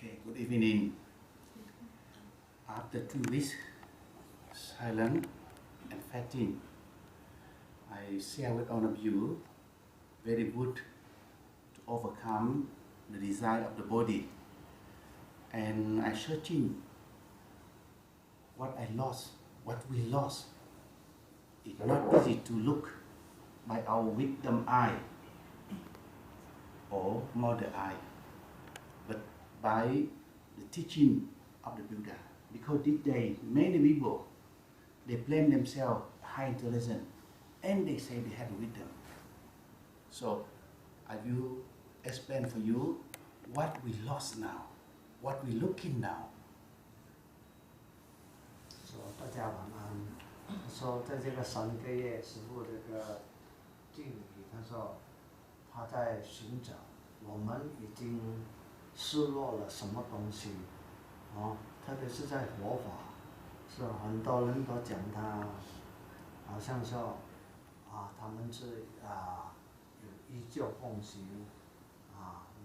Okay, good evening. After 2 weeks silent and fasting, I share with all of you very good to overcome the desire of the body. And I searching what I lost, what we lost. It's not easy to look by our wisdom eye or mother eye, but by the teaching of the Buddha. Because these days, many people, they blame themselves high intelligence and they say they have wisdom. So I will explain for you what we lost now, what we looking now. 大家晚安。说在这个3个月，师父这个敬礼，他说他在寻找，我们已经失落了什么东西，特别是在佛法，是很多人都讲他，好像说他们是有依教奉行，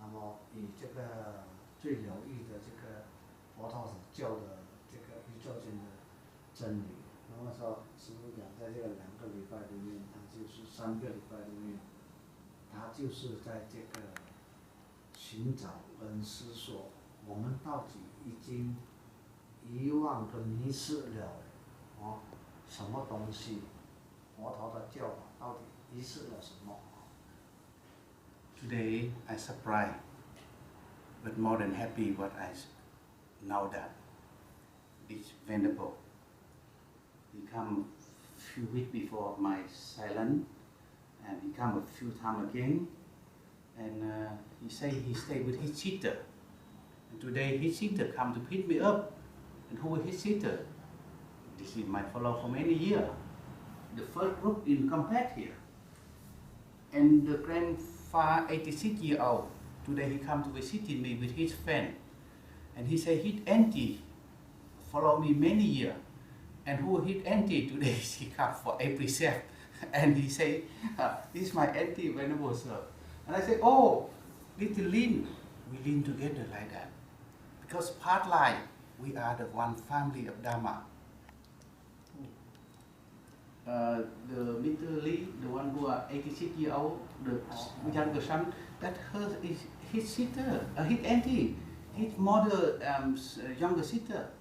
那么以这个最有益的这个佛陀所教的这个宇宙间的真理。那么说，师父讲，在这个2个礼拜里面，他就是3个礼拜里面，他就是在这个寻找跟思索，我们到底已经遗忘跟迷失了什么东西？佛陀的教法到底遗失了什么？ Today I surprised, but more than happy what I know that this venerable. He come few weeks before my silence, and he come a few times again, and he say he stay with his sister. And today his sister come to pick me up, and who is his sister? This is my follower for many years. The first group in compact here, and the grandfather 86 years old. Today he come to visit me with his friend, and he say his auntie follow me many years. And who his auntie today? She come for every chef, and he say, "This is my auntie Venerable Sir." And I say, "Oh, little Lin, we live together like that, because part life we are the one family of Dharma." The little Lee, the one who are 86 years old, the younger son, that her is his sister, his auntie, his mother, younger sister.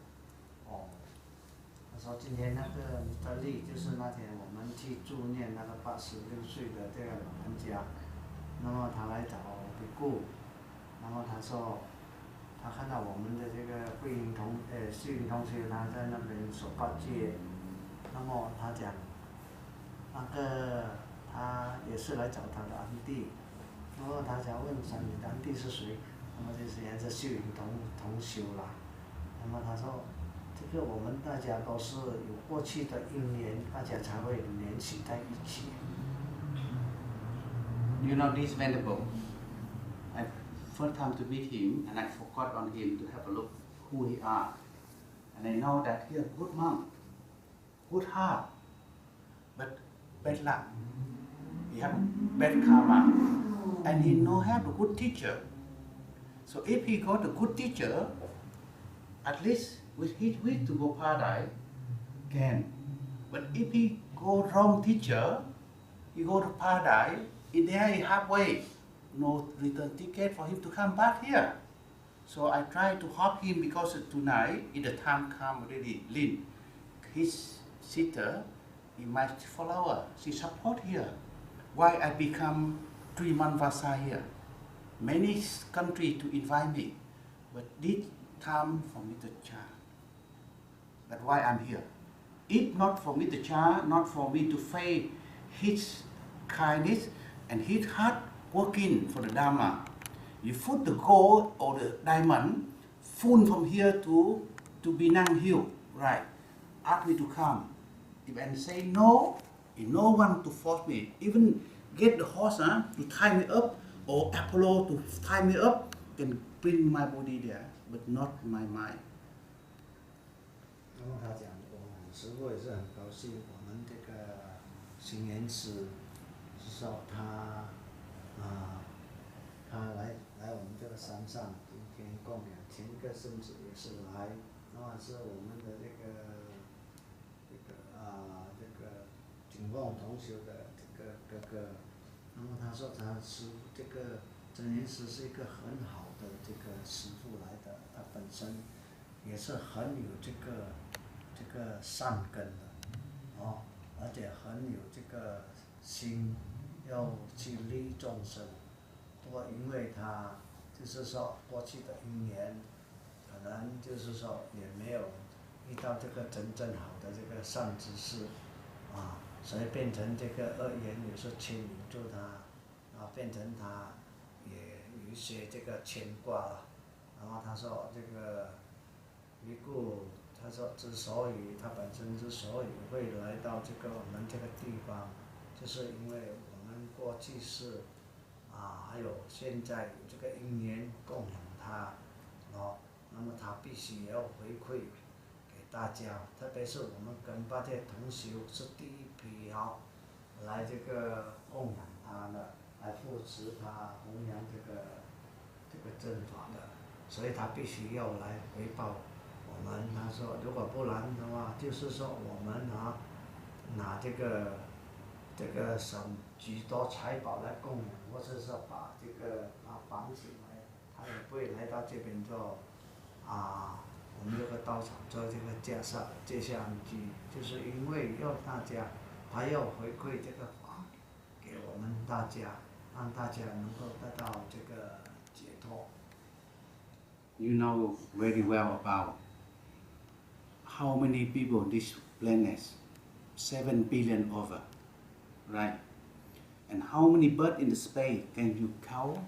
他说今天那个米特利就是那天我们去助念那个86岁的这个老人家，那么他来找比顾，那么他说他看到我们的这个世云同学他在那边手告诫，那么他讲那个他也是来找他的安弟，那么他想问你的安弟是谁？那么就是沿着秀云同修啦，那么他说。这个我们大家都是有过去的因缘，大家才会联系在一起。You know this venerable. I first time to meet him, and I forgot on him to have a look who he are, and I know that he a good monk, good heart, but bad luck. He have bad karma, and he no have a good teacher. So if he got a good teacher, at least with his wish to go paradise, can. But if he go wrong teacher, he go to paradise, in there he halfway, no return ticket for him to come back here. So I try to help him because tonight, in the time come already, Lin, his sister, he my follower, she support here. Why I become 3 months vasa here? Many country to invite me, but this time for Mr. Cha. That's why I'm here. If not for Mr. Cha, not for me to face his kindness and his heart working for the Dharma. You put the gold or the diamond full from here to Binang Hill, right? Ask me to come. If I say no, no one to force me. Even get the horse to tie me up or Apollo to tie me up, can bring my body there, but not my mind. 那么他讲，师父也是很高兴，我们这个行言师是说他来我们这个山上天供养，前一个孙子也是来，那么是我们的这个景凤同修的这个哥哥，那么他说他是这个真言师是一个很好的这个师父来的，他本身也是很有这个善根的，而且很有这个心要去利众生，不过因为他就是说过去的因缘，可能就是说也没有遇到这个真正好的这个善知识，所以变成这个恶缘有时牵引住他，变成他也有一些这个牵挂了。然后他说这个一故，他说之所以他本身之所以会来到这个我们这个地方，就是因为我们过去是还有现在有这个因缘供养他，那么他必须要回馈给大家，特别是我们跟巴铁同修是第一批来这个供养他的，来扶持他弘扬这个正法的，所以他必须要来回报我们。他说如果不然的话，就是说我们拿这个许多财宝来供养，或者是把这个绑起来，他也不会来到这边做我们这个道场做这个介绍安居，就是因为要大家，还要回馈这个法给我们大家，让大家能够得到这个解脱。You know very well about how many people on this planet, 7 billion over, right? And how many birds in the space can you count?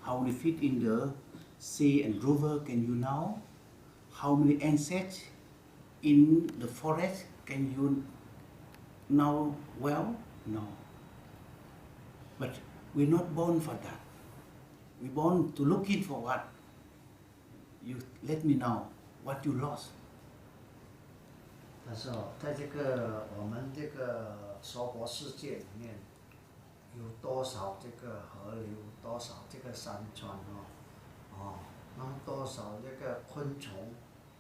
How many fish in the sea and river can you know? How many insects in the forest can you know well? No. But we're not born for that. We're born to looking for what? You let me know what you lost. 他说，在这个我们这个娑婆世界里面，有多少这个河流，多少这个山川那么多少这个昆虫，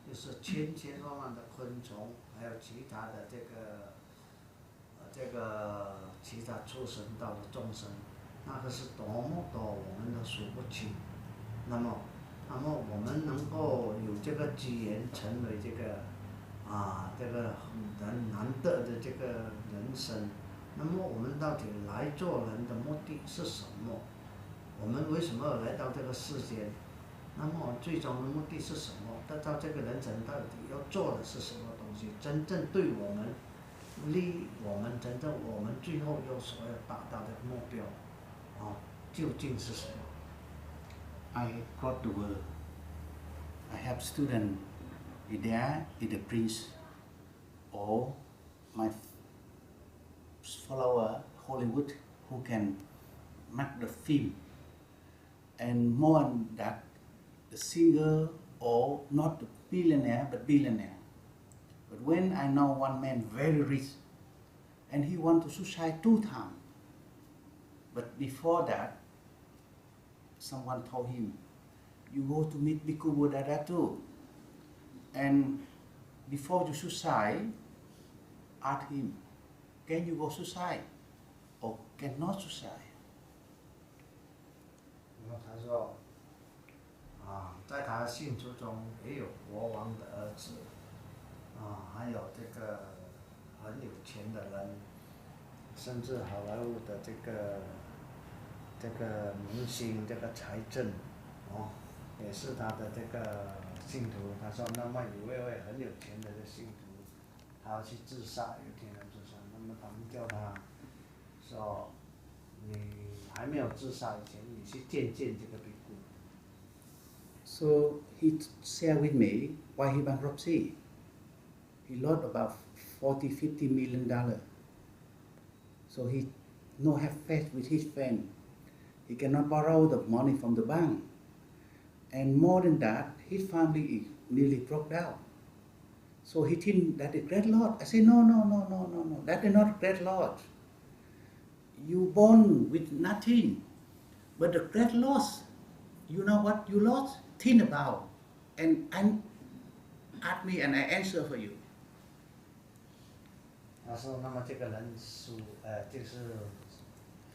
就是千万万的昆虫，还有其他的其他畜生道的众生，那个是多么多，我们都数不清。那么我们能够有这个机缘成为这个很难得的这个人生，那么我们到底来做人的目的是什么？我们为什么要来到这个世间？那么最终的目的是什么？得到这个人生到底要做的是什么东西？真正对我们利我们真正我们最后所要达到的目标究竟是什么？ I got the word. I have student there is the prince or my follower Hollywood who can make the film, and more than that, the singer or not the billionaire but billionaire. But when I know one man very rich, and he want to suicide 2 times, but before that, someone told him, you go to meet Bhikkhu Buddhadara too. And before you suicide, ask him, can you go suicide or cannot suicide? 然后他说，在他信徒中也有国王的儿子，还有这个很有钱的人，甚至好莱坞的这个明星，这个财政，也是他的这个信徒。他说，那么有一位很有钱的信徒，他要去自杀，有一天要自杀，那么他们叫他说，你还没有自杀以前，你去见这个比丘。So he shared with me why he bankruptcy. He lost about $40-50 million. So he no have faith with his friend. He cannot borrow the money from the bank. And more than that, his family is nearly broke down. So he think that is great loss. I say, no. That is not great loss. You born with nothing. But the great loss, you know what you lost? think about and ask me and I answer for you. 他说，那么这个人就是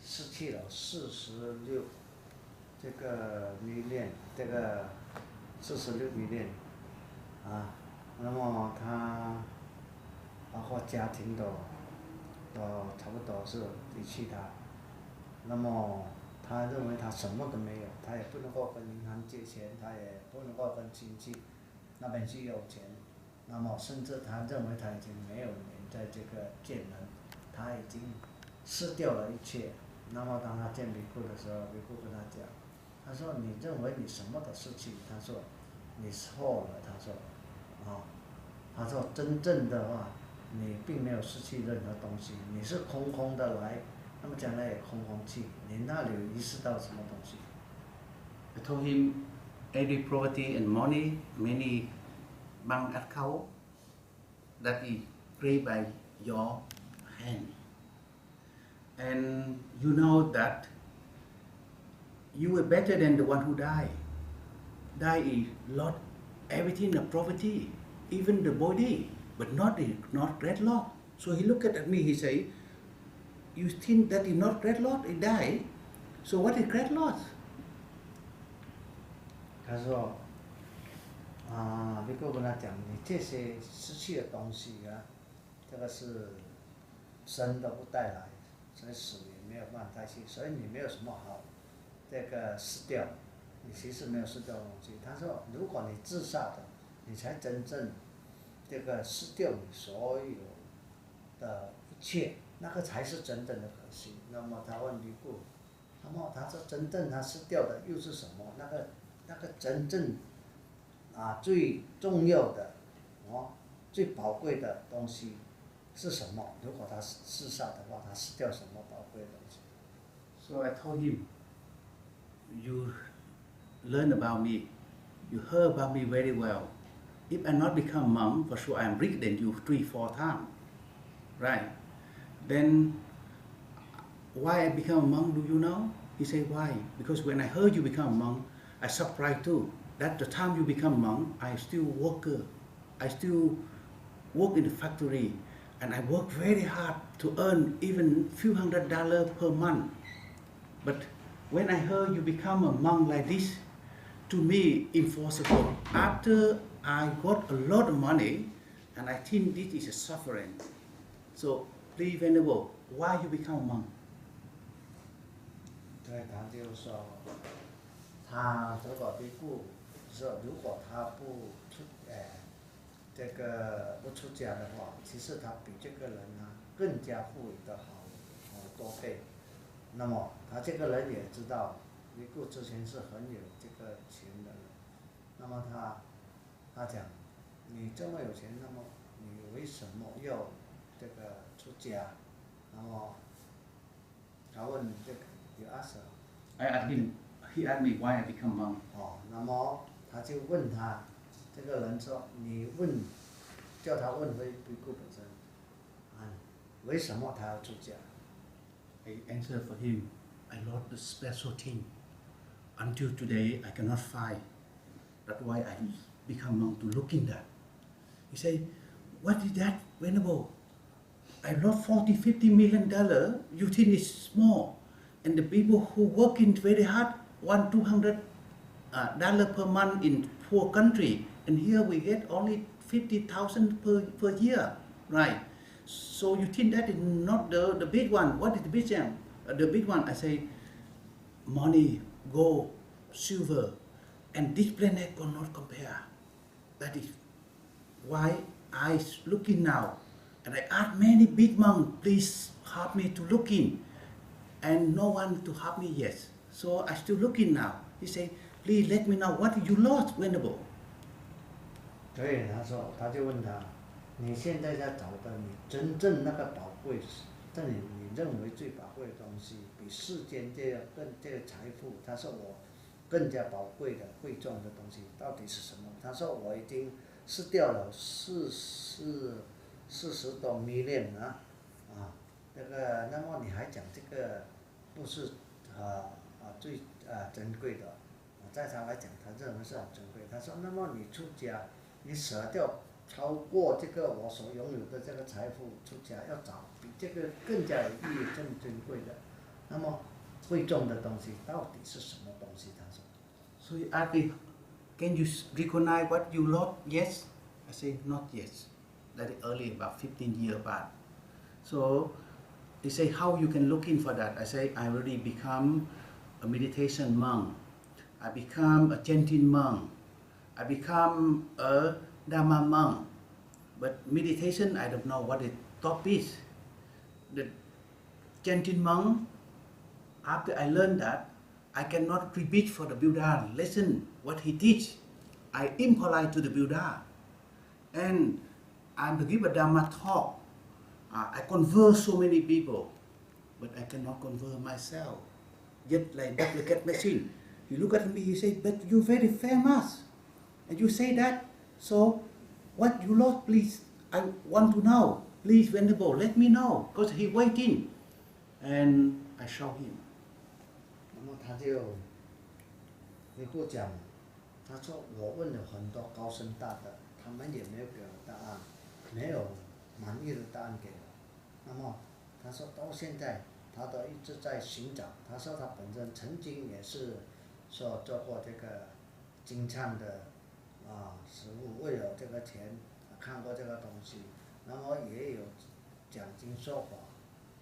失去了46这个million，这个46million啊，那么他包括家庭都差不多是离弃他，那么他认为他什么都没有，他也不能够跟银行借钱，他也不能够跟亲戚那边去要钱，那么甚至他认为他已经没有脸在这个见人，他已经失掉了一切。那么当他见比库的时候，比库跟他讲，他说你认为你什么都失去，他说你错了，他说他说真正的话，你并没有失去任何东西，你是空空的来，那么将来也空空去，你那里有遗失到什么东西？ I told him every property and money, many bank account that is created by your hand. And you know that you were better than the one who died. Died is lost everything, the property, even the body, but not great loss. So he looked at me, he said, you think that is not great loss, it died. So what is great loss? 他说比库跟他讲，你这些失去的东西啊，这个是生都不带来，所以死也没有办法带去，所以你没有什么好这个失掉，你其实没有失掉的东西。他说，如果你自杀的，你才真正这个失掉你所有的一切，那个才是真正的可惜。那么他问比库，那么他说真正他失掉的又是什么？那个真正最重要的最宝贵的东西是什么？如果他自杀的话，他失掉什么宝贵的东西？ So I told him, you learn about me, you heard about me very well. If I not become monk, for sure I am richer than you 3-4 times, right? Then why I become a monk? Do you know? He said, why? Because when I heard you become a monk, I surprised too. That the time you become monk, I still worker. I still work in the factory, and I work very hard to earn even few $100 per month. But when I heard you become a monk like this, to me impossible. After I got a lot of money, and I think this is a suffering. So please, Venerable, why you become a monk? 对，他就说，他如果比库说，如果他不这个不出家的话，其实他比这个人更加富裕的好多倍。那么他这个人也知道，比库之前是很有这个钱的人。那么他讲，你这么有钱，那么你为什么要这个出家？那么他问这个有ask I asked him, he asked me why I become monk. 那么他就问他，这个人说，你叫他问比库本身，为什么他要出家？ I answered for him, I lost the special thing. Until today, I cannot find. That's why I become monk to look in that. He said, what is that, Venerable? I lost $40-50 million. You think it's small? And the people who working very hard want $200 per month in poor country, and here we get only 50,000 per year, right? So you think that is not the big one? What is the big one? The big one, I say, money, gold, silver, and this planet cannot compare. That is why I looking now, and I ask many big monks, please help me to look in, and no one to help me yet. So I still looking now. He say, please let me know what you lost, Venerable. 对，他就问他，你现在在找的你真正那个宝贵，你认为最宝贵的东西，比世间这个财富，他说我更加宝贵的贵重的东西到底是什么？他说我已经失掉了40多 million 那个，那么你还讲这个不是最珍贵的，在他来讲，他认为是很珍贵。他说：“那么你出家，你舍掉超过这个我所拥有的这个财富，出家要找比这个更加有意义、更珍贵的，那么贵重的东西到底是什么东西？”他说。So he asked me, can you recognize what you lost? Yes. I say, not yet. That is early, about 15 years back. So he say, how you can look in for that? I say, I already become a meditation monk. I become a chanting monk. I become a Dharma monk. But meditation, I don't know what the top is. The chanting monk, after I learned that, I cannot repeat for the Buddha, listen what he teach. I impolite to the Buddha. And I'm to give a Dharma talk. I converse so many people, but I cannot convert myself. Yet like duplicate machine. You look at me, you say, but you're very famous. And you say that, so what you lost, please, I want to know. Please, Venerable, let me know, because he waiting. And I show him. 那么他就回顾讲，他说我问了很多高僧大德，他们也没有给我答案，没有满意的答案给我。那么他说到现在他都一直在寻找。他说他本身曾经也是说做过这个经忏的食物，为了这个钱看过这个东西，那么也有讲经说法，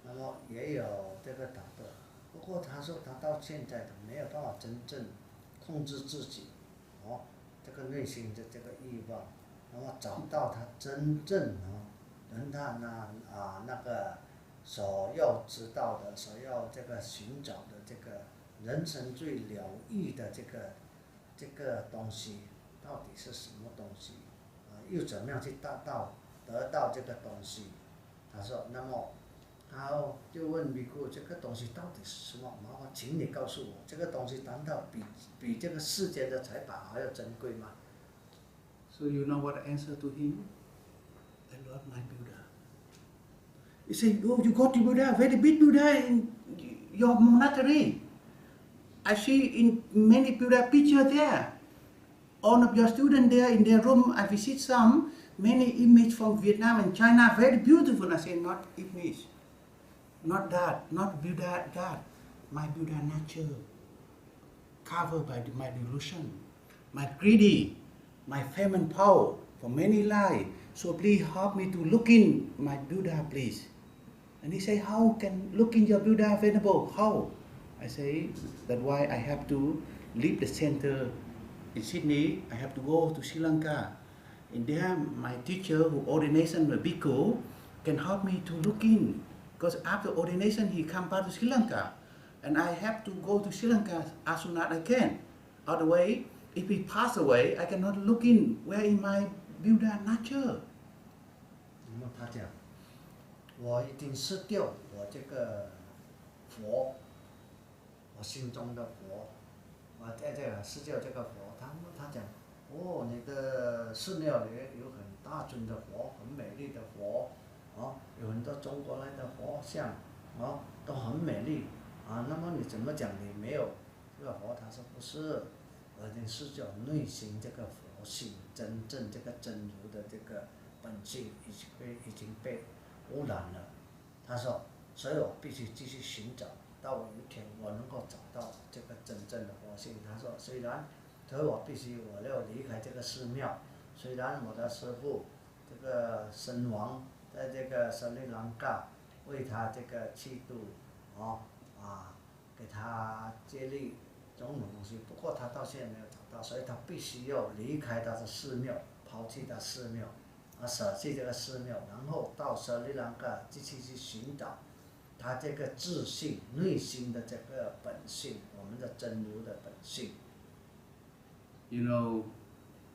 那么也有这个打斗。不过他说他到现在都没有办法真正控制自己，这个内心的这个欲望，那么找到他真正人他那个所要知道的，所要这个寻找的这个人生最了义的这个东西，到底是什么东西？又怎么样去得到这个东西？他说，那么。然后就问比库这个东西到底是什么？麻烦请你告诉我，这个东西难道比这个世间的财宝还要珍贵吗？ So you know what I answer to him? I love my Buddha. He said, oh, you got the Buddha, very big Buddha in your monastery. I see in many Buddha pictures there. All of your students there in their room, I visit some, many images from Vietnam and China, very beautiful. I say, not image. Not that, not Buddha God, my Buddha nature, covered by my delusion, my greedy, my fame and power for many lives. So please help me to look in my Buddha, please. And he say, how can look in your Buddha, Venerable? How? I say, that's why I have to leave the center in Sydney. I have to go to Sri Lanka. And there, my teacher, who ordination, the Bhikkhu, can help me to look in. Because after ordination, he come back to Sri Lanka. And I have to go to Sri Lanka as soon as I can. Otherwise, if he pass away, I cannot look in where is my Buddha nature. 那么他讲，我已经失掉我这个佛，我心中的佛，我在这个失掉这个佛。他讲，你的寺庙里有很大尊的佛，很美丽的佛。有很多中国来的佛像，都很美丽，那么你怎么讲你没有这个佛？他说不是，我已经失掉内心这个佛性，真正这个真如的这个本性已经被污染了。他说，所以我必须继续寻找，到有一天我能够找到这个真正的佛性。他说，所以我必须我要离开这个寺庙，虽然我的师父这个身亡。在这个斯里兰卡为他这个剃度，给他接力种种东西，不过他到现在没有找到，所以他必须要离开他的寺庙，抛弃他寺庙，舍弃这个寺庙，然后到斯里兰卡继续去寻找他这个自信内心的这个本性，我们的真如的本性。You know,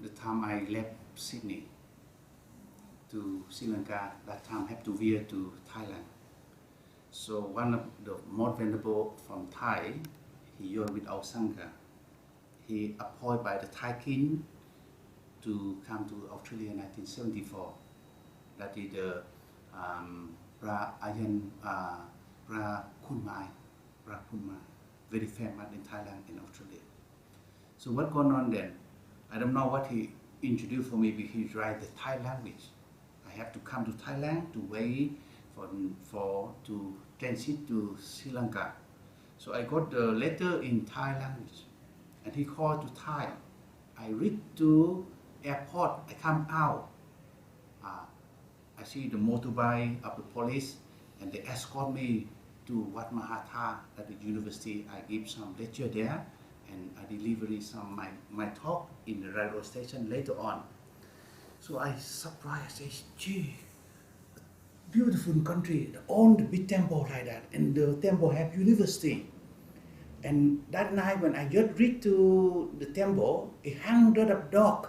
the time I left Sydney to Sri Lanka, that time I have to veer to Thailand. So one of the most venerable from Thai, he joined with our Sangha. He appointed by the Thai king to come to Australia in 1974. That is the Ra Kunmai, very famous in Thailand and Australia. So what going on then? I don't know what he introduced for me because he write the Thai language. I have to come to Thailand to wait to transit to Sri Lanka. So I got the letter in Thai language, and he called to Thai. I read to airport. I come out. I see the motorbike of the police, and they escort me to Wat Mahatha at the university. I give some lecture there, and I deliver some my talk in the railway station later on. So I surprised. I say, gee, beautiful country, own the big temple like that, and the temple have university. And that night when I just reach to the temple, 100 of dog.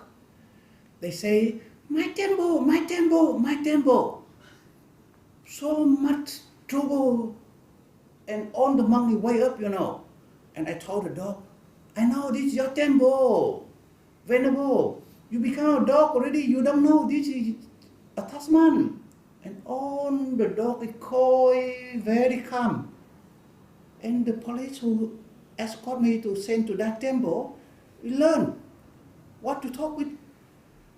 They say, my temple, my temple, my temple. So much trouble. And all the money way up, And I told the dog, I know this is your temple. Venerable, you become a dog already, you don't know this is a Tasman. And all the dog is coy, very calm. And the police who escort me to send to that temple, we learn what to talk with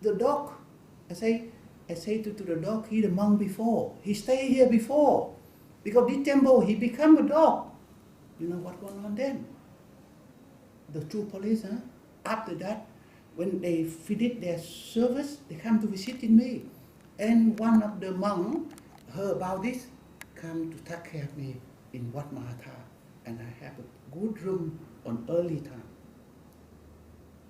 the dog. I say to the dog, he the monk before. He stay here before. Because this temple, he become a dog. You know what going on then? The two police, after that, when they finish their service, they come to visit me. And one of the monks heard about this, come to take care of me in Wat Mahatha. And I have a good room on early time.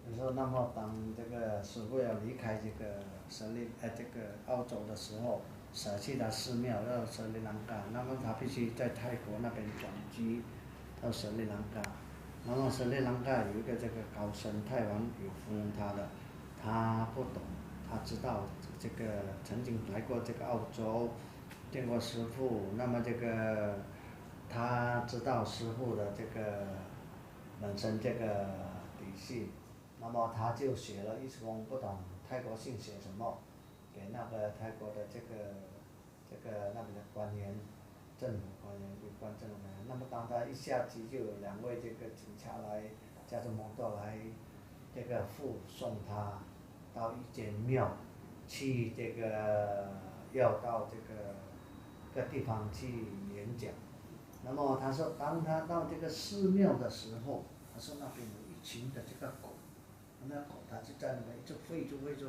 你说，那么当这个师父要离开这个这个澳洲的时候，舍弃了寺庙要斯里兰卡，那么他必须在泰国那边转机到斯里兰卡。那么斯里兰卡有一个这个高僧，泰王有芙蓉他的，他不懂，他知道这个曾经来过这个澳洲，见过师父，那么这个他知道师父的这个本身这个底细。 那么他就写了一封不懂泰国姓写什么，给那个泰国的这个那边的官员，政府官员有关政府官员。那么当他一下机，就有2位这个警察来，驾着摩托来，这个护送他到一间庙，去这个要到这个地方去演讲。那么他说，当他到这个寺庙的时候，他说那边有一群的这个狗。 那狗它就在那边一直吠着，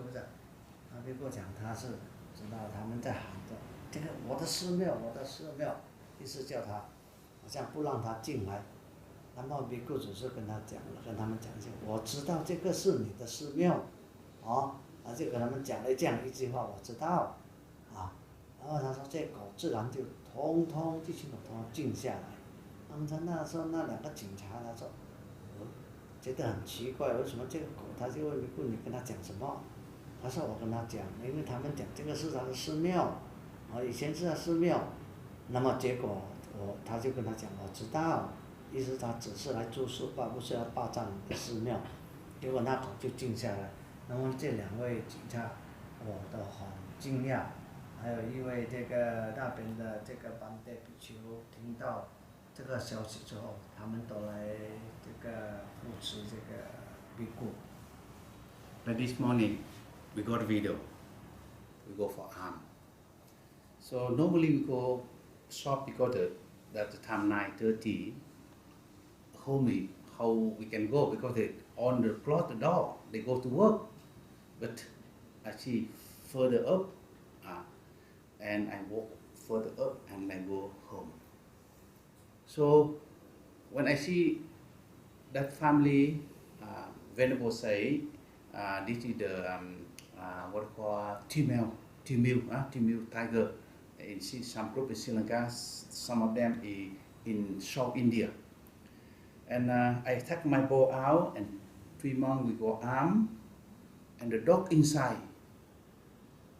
他别过讲他是知道他们在喊着这个我的寺庙，我的寺庙，意思叫他好像不让他进来。那么别个只是跟他们讲一下，我知道这个是你的寺庙，就跟他们讲了这样一句话，我知道，然后他说这狗自然就通通这群狗通通静下来。那么他那时候那2个警察他说。 觉得很奇怪，为什么这个狗他就问你跟他讲什么？他说我跟他讲，因为他们讲这个是他的寺庙，以前是他寺庙，那么结果他就跟他讲我知道，意思他只是来住宿吧，不是要霸占你的寺庙。结果那狗就静下来，那么这2位警察，我都很惊讶，还有一位这个那边的这个班代比丘听到。 这个消息之后，他们都来这个扶持这个比库。Like this morning, we got a video. We go for arm. So normally we go shop because at the time 9:30. Homie, how we can go because they on the close the door. They go to work, but I see further up, and I walk further up and I go home. So when I see that family, Venerable say, this is the what we call Timil tiger. In some group in Sri Lanka, some of them in South India. And I take my bow out, and 3 months we go arm, and the dog inside.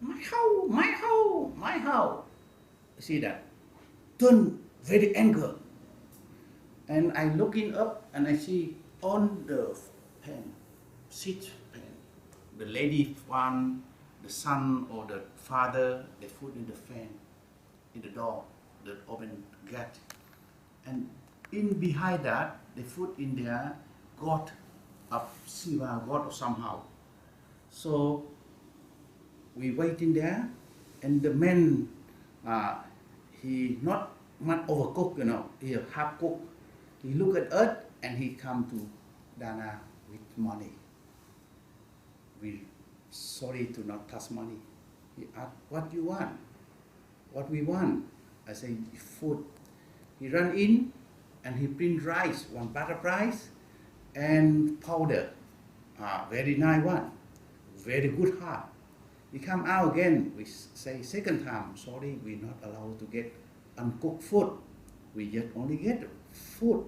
My house, my house, my house. See that? Turn very angry. And I looking up and I see on the pen, seat pen, the lady one, the son or the father, they put in the fan, in the door, the open gate. And in behind that, they put in their goat of Shiva god somehow. So we waiting there, and the man, he not much overcooked, he half cooked. He look at us and he come to Dana with money. We sorry to not touch money. He asked, what you want? What we want? I say, food. He run in and he bring rice, one butter rice, and powder. Very nice one. Very good heart. He come out again. We say second time, sorry, we not allowed to get uncooked food. We just only get food.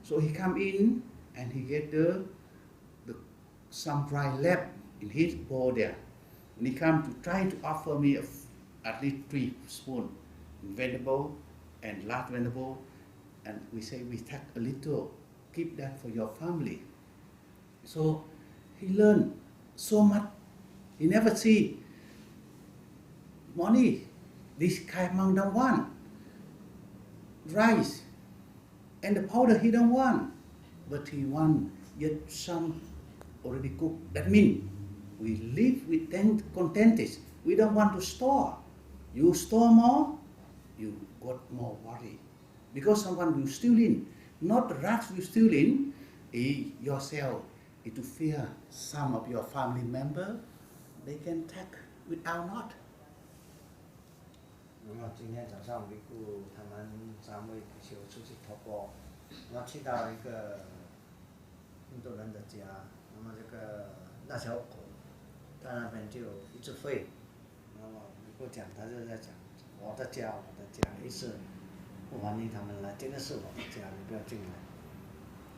So he come in and he get the some dry left in his bowl there. And he come to try to offer me at least 3 spoons vegetable and last vegetable, and we say we take a little, keep that for your family. So he learned so much. He never see money. This Khai Mang don't want rice and the powder he don't want, but he want yet some already cooked. That means we live with contented. We don't want to store. You store more, you got more worry. Because someone will steal in, not rats will steal in, yourself, to fear some of your family member, they can take without not. 那么今天早上维顾他们3位比丘出去托钵，那么去到一个印度人的家，那么那条狗在那边就一直吠，那么维顾讲，他就在讲我的家，意思不欢迎他们来，这个是我的家，你不要进来。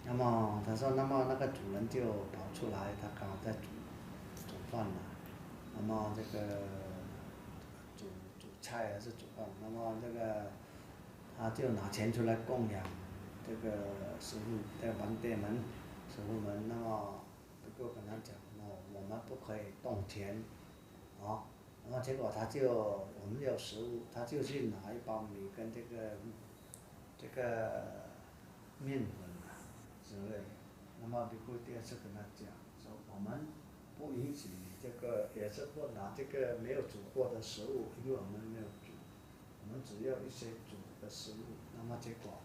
那么他说，那么那个主人就跑出来，他刚好在煮饭了，那么煮菜还是煮饭，那么他就拿钱出来供养这个师傅，在王店门师傅们，那么不过跟他讲，我们不可以动钱，那么结果我们有食物，他就去拿一包米跟这个面粉之类，那么比如第二次跟他讲说，我们不允许也是不拿这个没有煮过的食物，因为我们没有煮，我们只要一些煮的食物。那么结果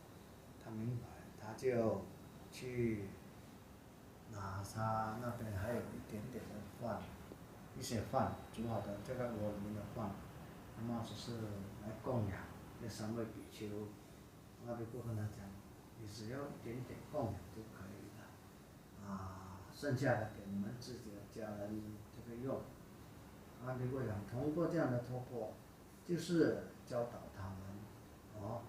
他明白，他就去拿他那边还有一点点的饭，一些饭煮好的这个锅里面的饭，那么只是来供养这3位比丘。那比如跟他讲，你只要一点点供养就可以了，剩下的给你们自己的家人用。比如讲，通过这样的托钵，就是教导他们，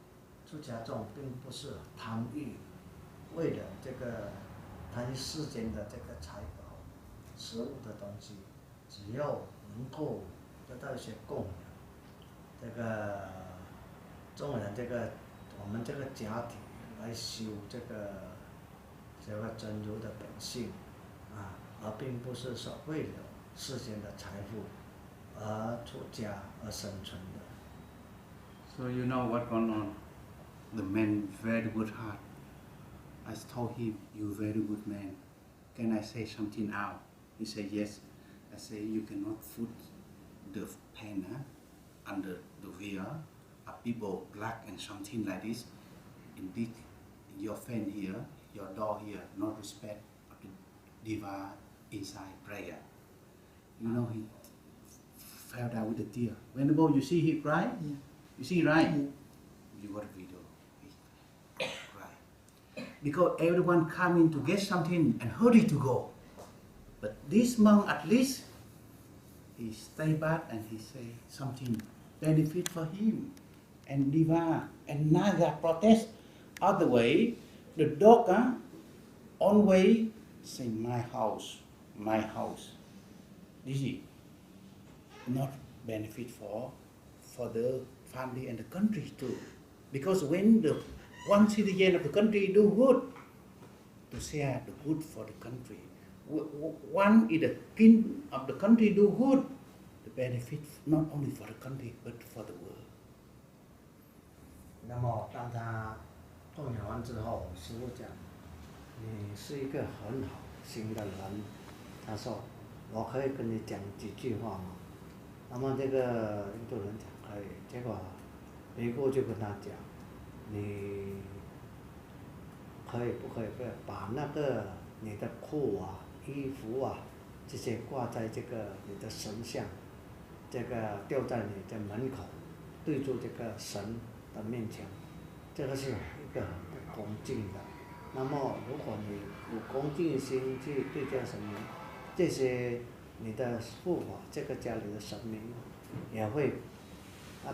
出家众并不是贪欲，为了贪世间的这个财宝、食物的东西，只要能够得到一些供养，众人我们这个家庭来修这个真如的本性，而并不是说为了世间的财富而出家而生存的。 So you know what going on? The man very good heart. I told him, you very good man. Can I say something out? He said yes. I say you cannot put the pen under the wheel of people black and something like this. Indeed, your fan here, your door here, not respect of the diva inside prayer. You know he fell down with a tear. Whenever you see he cry, you see right? You got a video. He cry. Because everyone coming to get something and hurry to go. But this monk at least, he stay back and he say something benefit for him. And Diva and Naga protest other way. The dog on way say my house. This is not benefit for the family and the country too. Because when the one citizen of the country do good, to share the good for the country. One is the king of the country do good, the benefit not only for the country but for the world. 那么当他供养完之后，师父讲，你是一个很好新的人，他说我可以跟你讲几句话吗？那么这个印度人讲可以，结果尼姑就跟他讲，你可以不可以把那个你的裤啊、衣服啊这些挂在这个你的神像，这个吊在你的门口，对住这个神的面前，这个是一个很不恭敬的。那么如果你有恭敬心去对这神明，这些你的护法这个家里的神明也会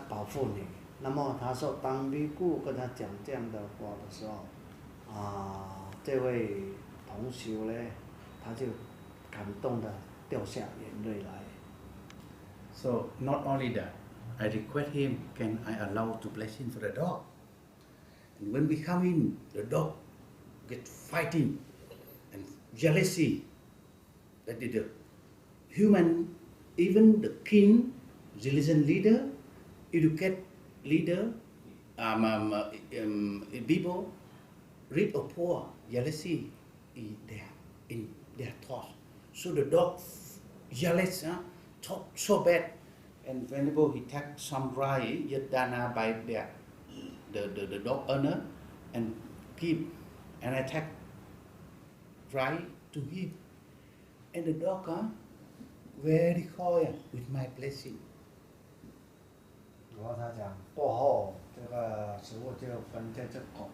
保护你。那么他说，当尼姑跟他讲这样的话的时候，这位同修呢，他就感动的掉下眼泪来。So not only that, I request him, can I allow to blessing for the dog? And when we come in, the dog get fighting and jealousy. That is the human, even the king, religion leader, educate leader, people, rich or poor, jealousy in their thoughts. So the dog jealous, talk so bad, and whenever he take some rice, Yadana by the dog owner, and give and attack rice to him, and the dog very quiet with my blessing. 然后他讲过后，这个食物就分这只狗，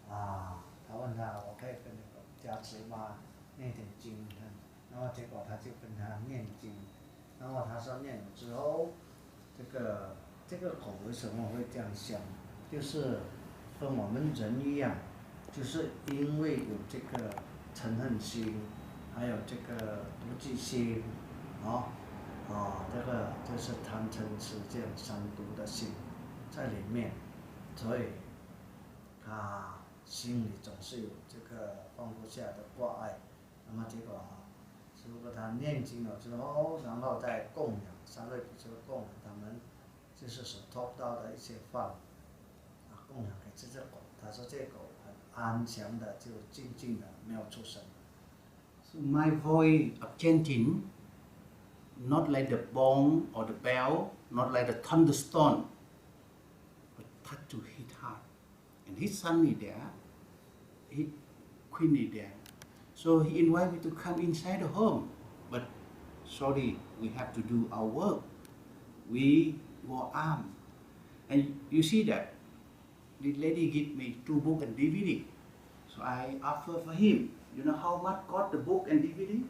他问他，我可以跟你狗加持吗？念点经，然后结果他就跟他念经，然后他说念了之后，这个狗为什么会这样想？就是跟我们人一样，就是因为有这个嗔恨心，还有这个妒忌心，这个就是贪嗔痴这样三毒的心在里面，所以他心里总是有这个放不下的挂碍。那么结果师父他念经了之后，然后再供养三位比丘供养他们，就是所偷到的一些饭，供养给这只狗。他说这狗很安详的，就静静的没有出声。So my voice of chanting, not like the bong or the bell, not like the thunderstorm, but touch to his heart. And his son is there, his queen is there. So he invited me to come inside the home. But sorry, we have to do our work. We were armed. And you see that the lady gave me 2 books and DVD. So I offer for him. You know how much cost the book and DVD?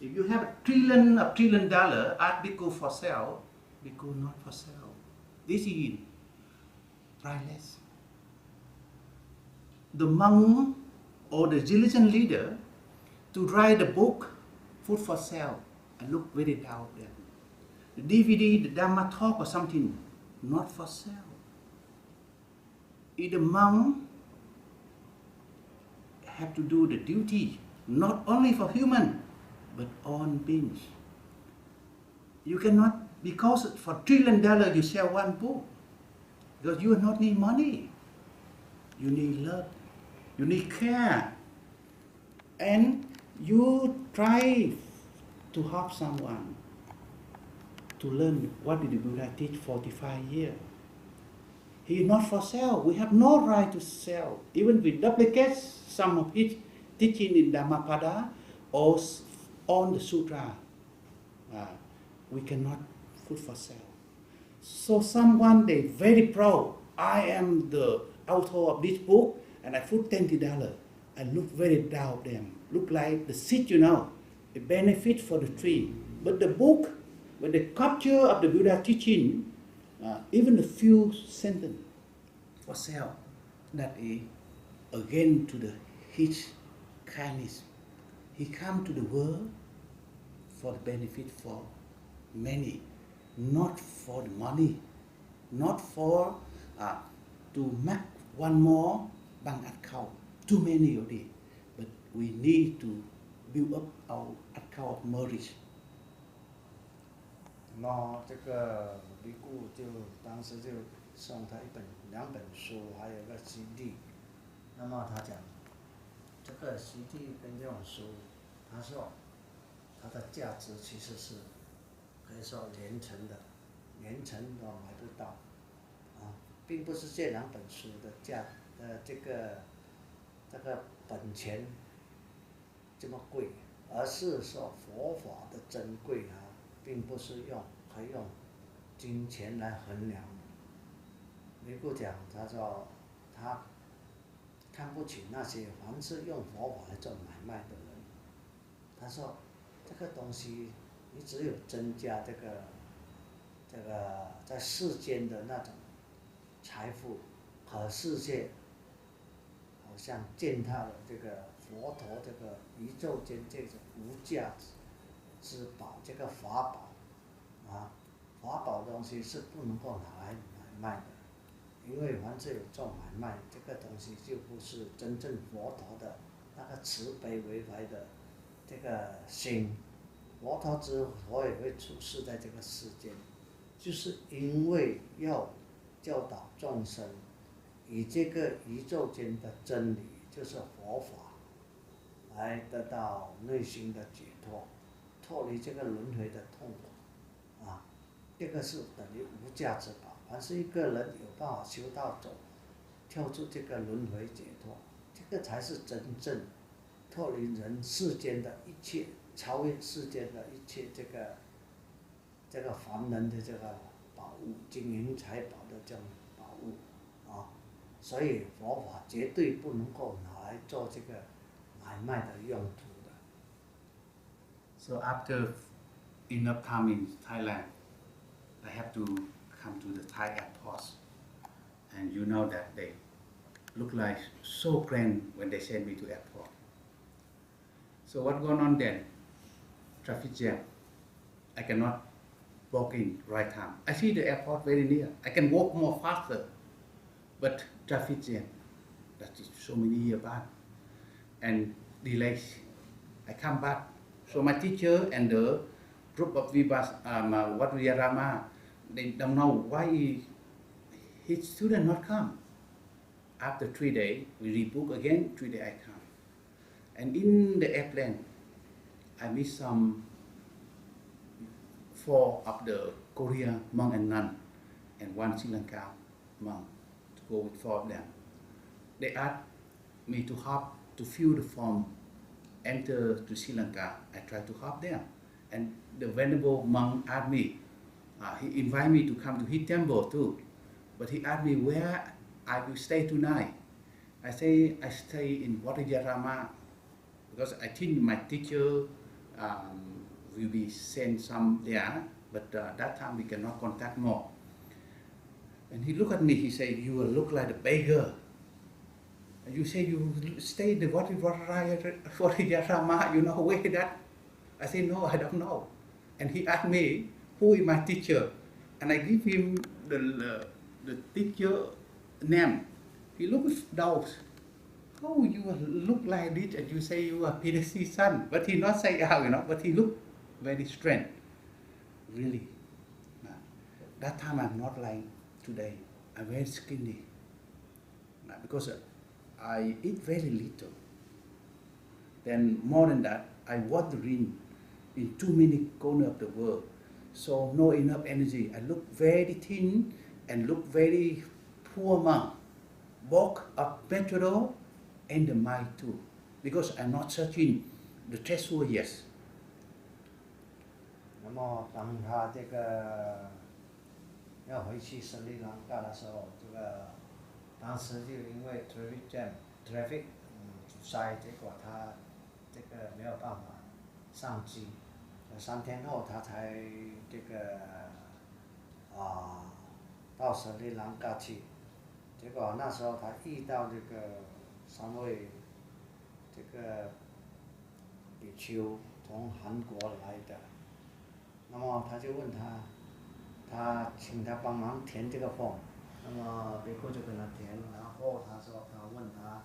If you have $1 trillion, ask Bhikkhu for sale, Bhikkhu not for sale. This is priceless. The monk or the religion leader to write the book, put for sale, and look very down there. The DVD, the Dhamma talk or something, not for sale. If the monk have to do the duty, not only for human, but on beings. You cannot, because for $1 trillion you sell one book, because you do not need money. You need love, you need care, and you try to help someone to learn what did the Buddha teach 45 years. He is not for sale. We have no right to sell. Even we duplicate some of his teaching in Dhammapada or on the sutra, we cannot put for sale. So someone they very proud, I am the author of this book and I put $20. I look very down them, look like the seed, a benefit for the tree. But the book, with the capture of the Buddha teaching, even a few sentences for sale, that is again to his kindness. He come to the world for the benefit for many, not for the money, not for to make one more bank account, too many already. But we need to build up our account of merit. 那这个尼姑就当时就送他2本书，还有个CD。那么他讲，这个 CD 跟这种书，他说它的价值其实是可以说连城的，连城都买不到，啊，并不是这两本书的这个本钱这么贵，而是说佛法的珍贵啊，并不是可以用金钱来衡量。尼姑讲，他说他看不起那些凡是用佛法来做买卖的人。他说这个东西，你只有增加这个在世间的那种财富和世界，好像践踏了这个佛陀这个宇宙间这种无价之宝，这个法宝啊，法宝的东西是不能够拿来买卖的。因为凡是有做买卖，这个东西就不是真正佛陀的那个慈悲为怀的这个心。佛陀之所以会出世在这个世间，就是因为要教导众生以这个宇宙间的真理，就是佛法，来得到内心的解脱，脱离这个轮回的痛苦，啊，这个是等于无价之宝。凡是一个人有办法修到跳出这个轮回解脱，这个才是真正脱离人世间的一切，超越世间的一切这个凡人的这个宝物，金银财宝的这种宝物啊，所以佛法绝对不能够拿来做这个买卖的用途的。So after enough time in Thailand, I have to come to the Thai airport, and you know that they look like so grand when they send me to airport. So what going on then? Traffic jam. I cannot walk in right time. I see the airport very near. I can walk more faster, but traffic jam. That is so many years back, and delays. I come back. So my teacher and the group of Wat Vijayarama, they don't know why his student not come. After 3 days, we rebook again. 3 days I come, and in the airplane, I meet some 4 of the Korea monk and nun, and 1 Sri Lanka monk to go with 4 of them. They asked me to hop to fill the form, enter to Sri Lanka. I try to hop them, and the venerable monk asked me. He invited me to come to his temple too, but he asked me where I will stay tonight. I say I stay in Wat Vijayarama because I think my teacher will be sent some there, but that time we cannot contact more. And he looked at me, he said, "You will look like a beggar. You say you stay in the Wat Vijayarama, you know where that?" I say, "No, I don't know." And he asked me, "Who is my teacher?" And I give him the teacher name. He looks down. "Oh, you look like this, and you say you are Peter's son." But he not say how, but he look very strange. Really. That time I'm not like today. I'm very skinny. Because I eat very little. Then more than that, I wandering in too many corners of the world. So no enough energy. I look very thin and look very poor monk. Both of material and the mind too. Because I'm not searching the threshold yet. 那么当他这个要回去斯里兰卡的时候，这个当时就因为 traffic 阻塞，结果他这个没有办法上机。3天后他才这个到斯里兰卡去，结果那时候他遇到这个3位这个比丘从韩国来的，那么他就问他请他帮忙填这个 form， 那么比丘就跟他填，然后他问他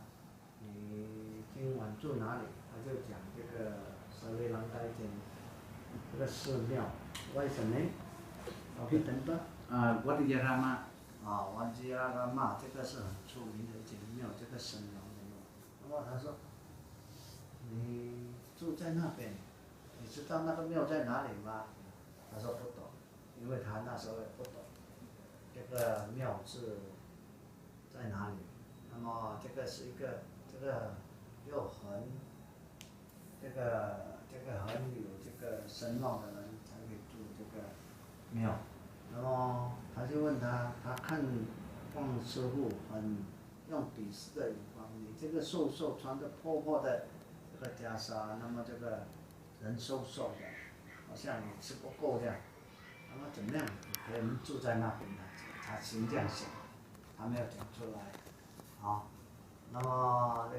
你今晚住哪里？他就讲这个斯里兰卡一间这个寺庙 ，What is the name of the temple? Wat Vijayarama. Wat Vijayarama 这个是很出名的一间庙，这个神庙的庙。那么他说，你住在那边，你知道那个庙在哪里吗？他说不懂，因为他那时候也不懂这个庙是在哪里。那么这个是一个这个又很很有这个声望的人才会住这个庙。然后他就问他，他看望师傅很用鄙视的眼光，你这个瘦瘦穿着破破的这个袈裟，那么这个人瘦瘦的，好像你吃不够这样，那么怎么样你可能住在那边呢？他心这样想，他没有讲出来。好，那么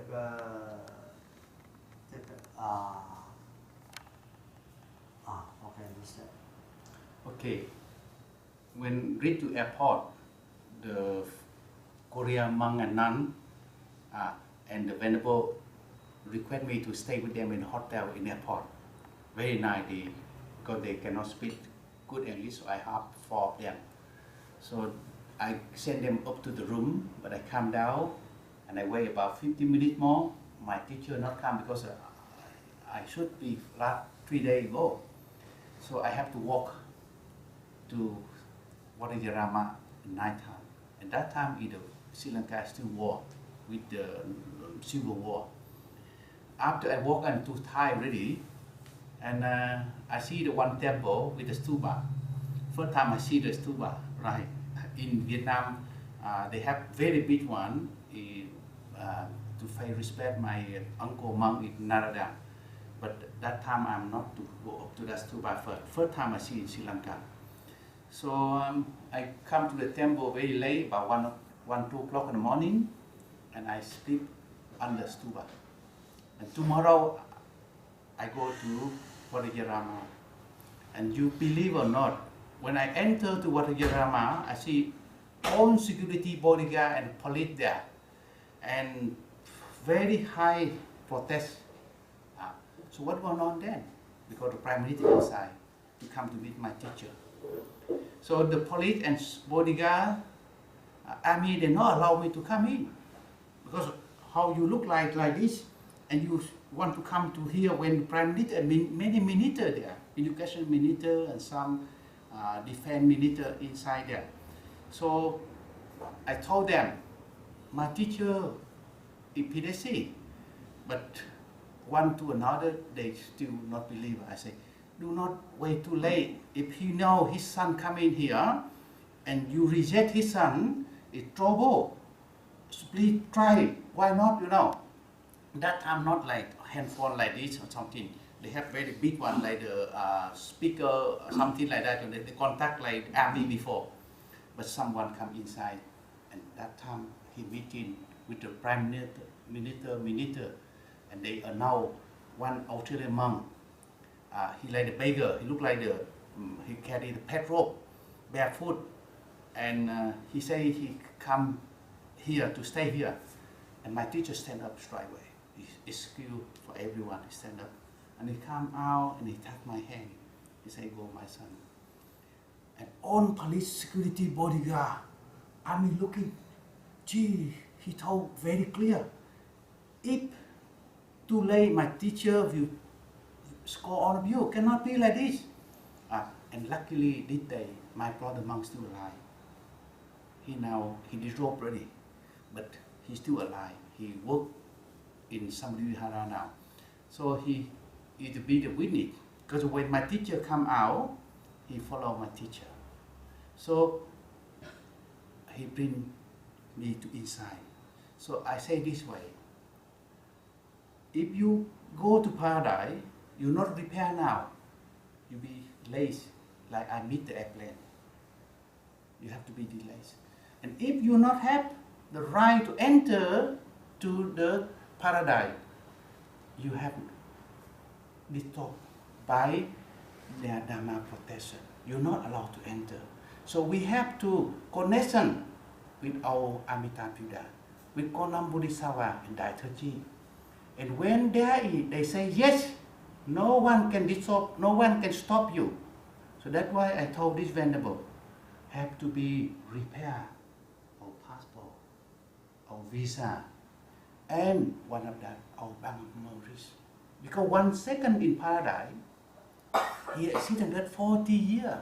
OK， understand. Okay. When reach to airport, the Korea monk and nun and the venerable request me to stay with them in the hotel in airport. Very nice, because they cannot speak good English, so I have 4 of them. So I send them up to the room, but I come down and I wait about 15 minutes more. My teacher not come because I should be last 3 days ago. So I have to walk to Vajrayana in night time. At that time, Sri Lanka is still war with the civil war. After I walk into Thai already, and I see the one temple with the stupa. First time I see the stupa, right? In Vietnam, they have very big one to pay respect my uncle monk in Narada. But that time I'm not to go up to that stupa first. First time I see in Sri Lanka. So I come to the temple very late, about 2 o'clock in the morning, and I sleep under stupa. And tomorrow I go to Vajrayana. And you believe or not, when I enter to Vajrayana, I see all security bodyguard and police there, and very high protest. So what going on then? Because the Prime Minister inside to come to meet my teacher. So the police and bodyguard, army, they not allow me to come in. Because how you look like this, and you want to come to here when Prime Minister and many ministers there, education minister and some defense minister inside there. So I told them, my teacher is PhD, but one to another, they still not believe. I say, do not wait too late. If he know his son come in here, and you reject his son, it's trouble. So please try. Why not? That time not like handphone like this or something. They have very big one like the speaker or something like that. And they contact like army before, but someone come inside, and that time he meeting with the Prime Minister. And they are now one Australian monk. He like the beggar. He look like he carry the pet rope, barefoot, and he say he come here to stay here. And my teacher stand up straight away. Excuse for everyone. He stand up, and he come out and he touch my hand. He say, "Go, my son." And all police security bodyguard, army looking. Gee, he told very clear. If too late, my teacher will score all of you. Cannot be like this. And luckily, this day, my brother monk still alive. He disrobed already, but he's still alive. He work in Samudvihara now. So he to be the witness. Because when my teacher come out, he follow my teacher. So he bring me to inside. So I say this way. If you go to paradise, you not repair now. You be lazy, like I meet the airplane. You have to be delayed. And if you not have the right to enter to the paradise, you have disturbed by their Dharma protection. You're not allowed to enter. So we have to connection with our Amitabha Buddha, with Konam Bodhisattva and Daitaji. And when they say yes, no one can dissolve, no one can stop you. So that's why I told this venerable, have to be repair our passport, our visa, and one of that, our bank memories. Because 1 second in paradise, he exceeded 40 years.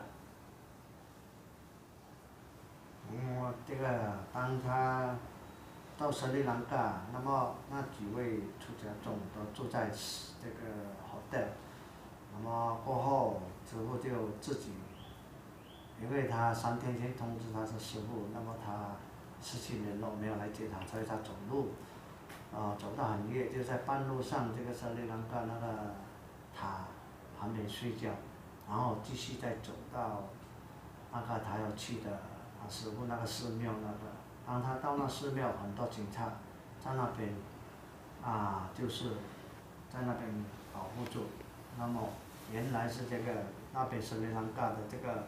这个当他到斯里兰卡，那么那几位出家众都住在这个 hotel， 那么过后师父就自己，因为他3天前通知他是师父，那么他失去联络，没有来接他，所以他走路，走到很夜，就在半路上这个斯里兰卡那个塔旁边睡觉，然后继续再走到那个他要去的师父那个寺庙那个。当他到那寺庙，很多警察在那边，就是在那边保护住。那么原来是这个那边斯里兰卡的这个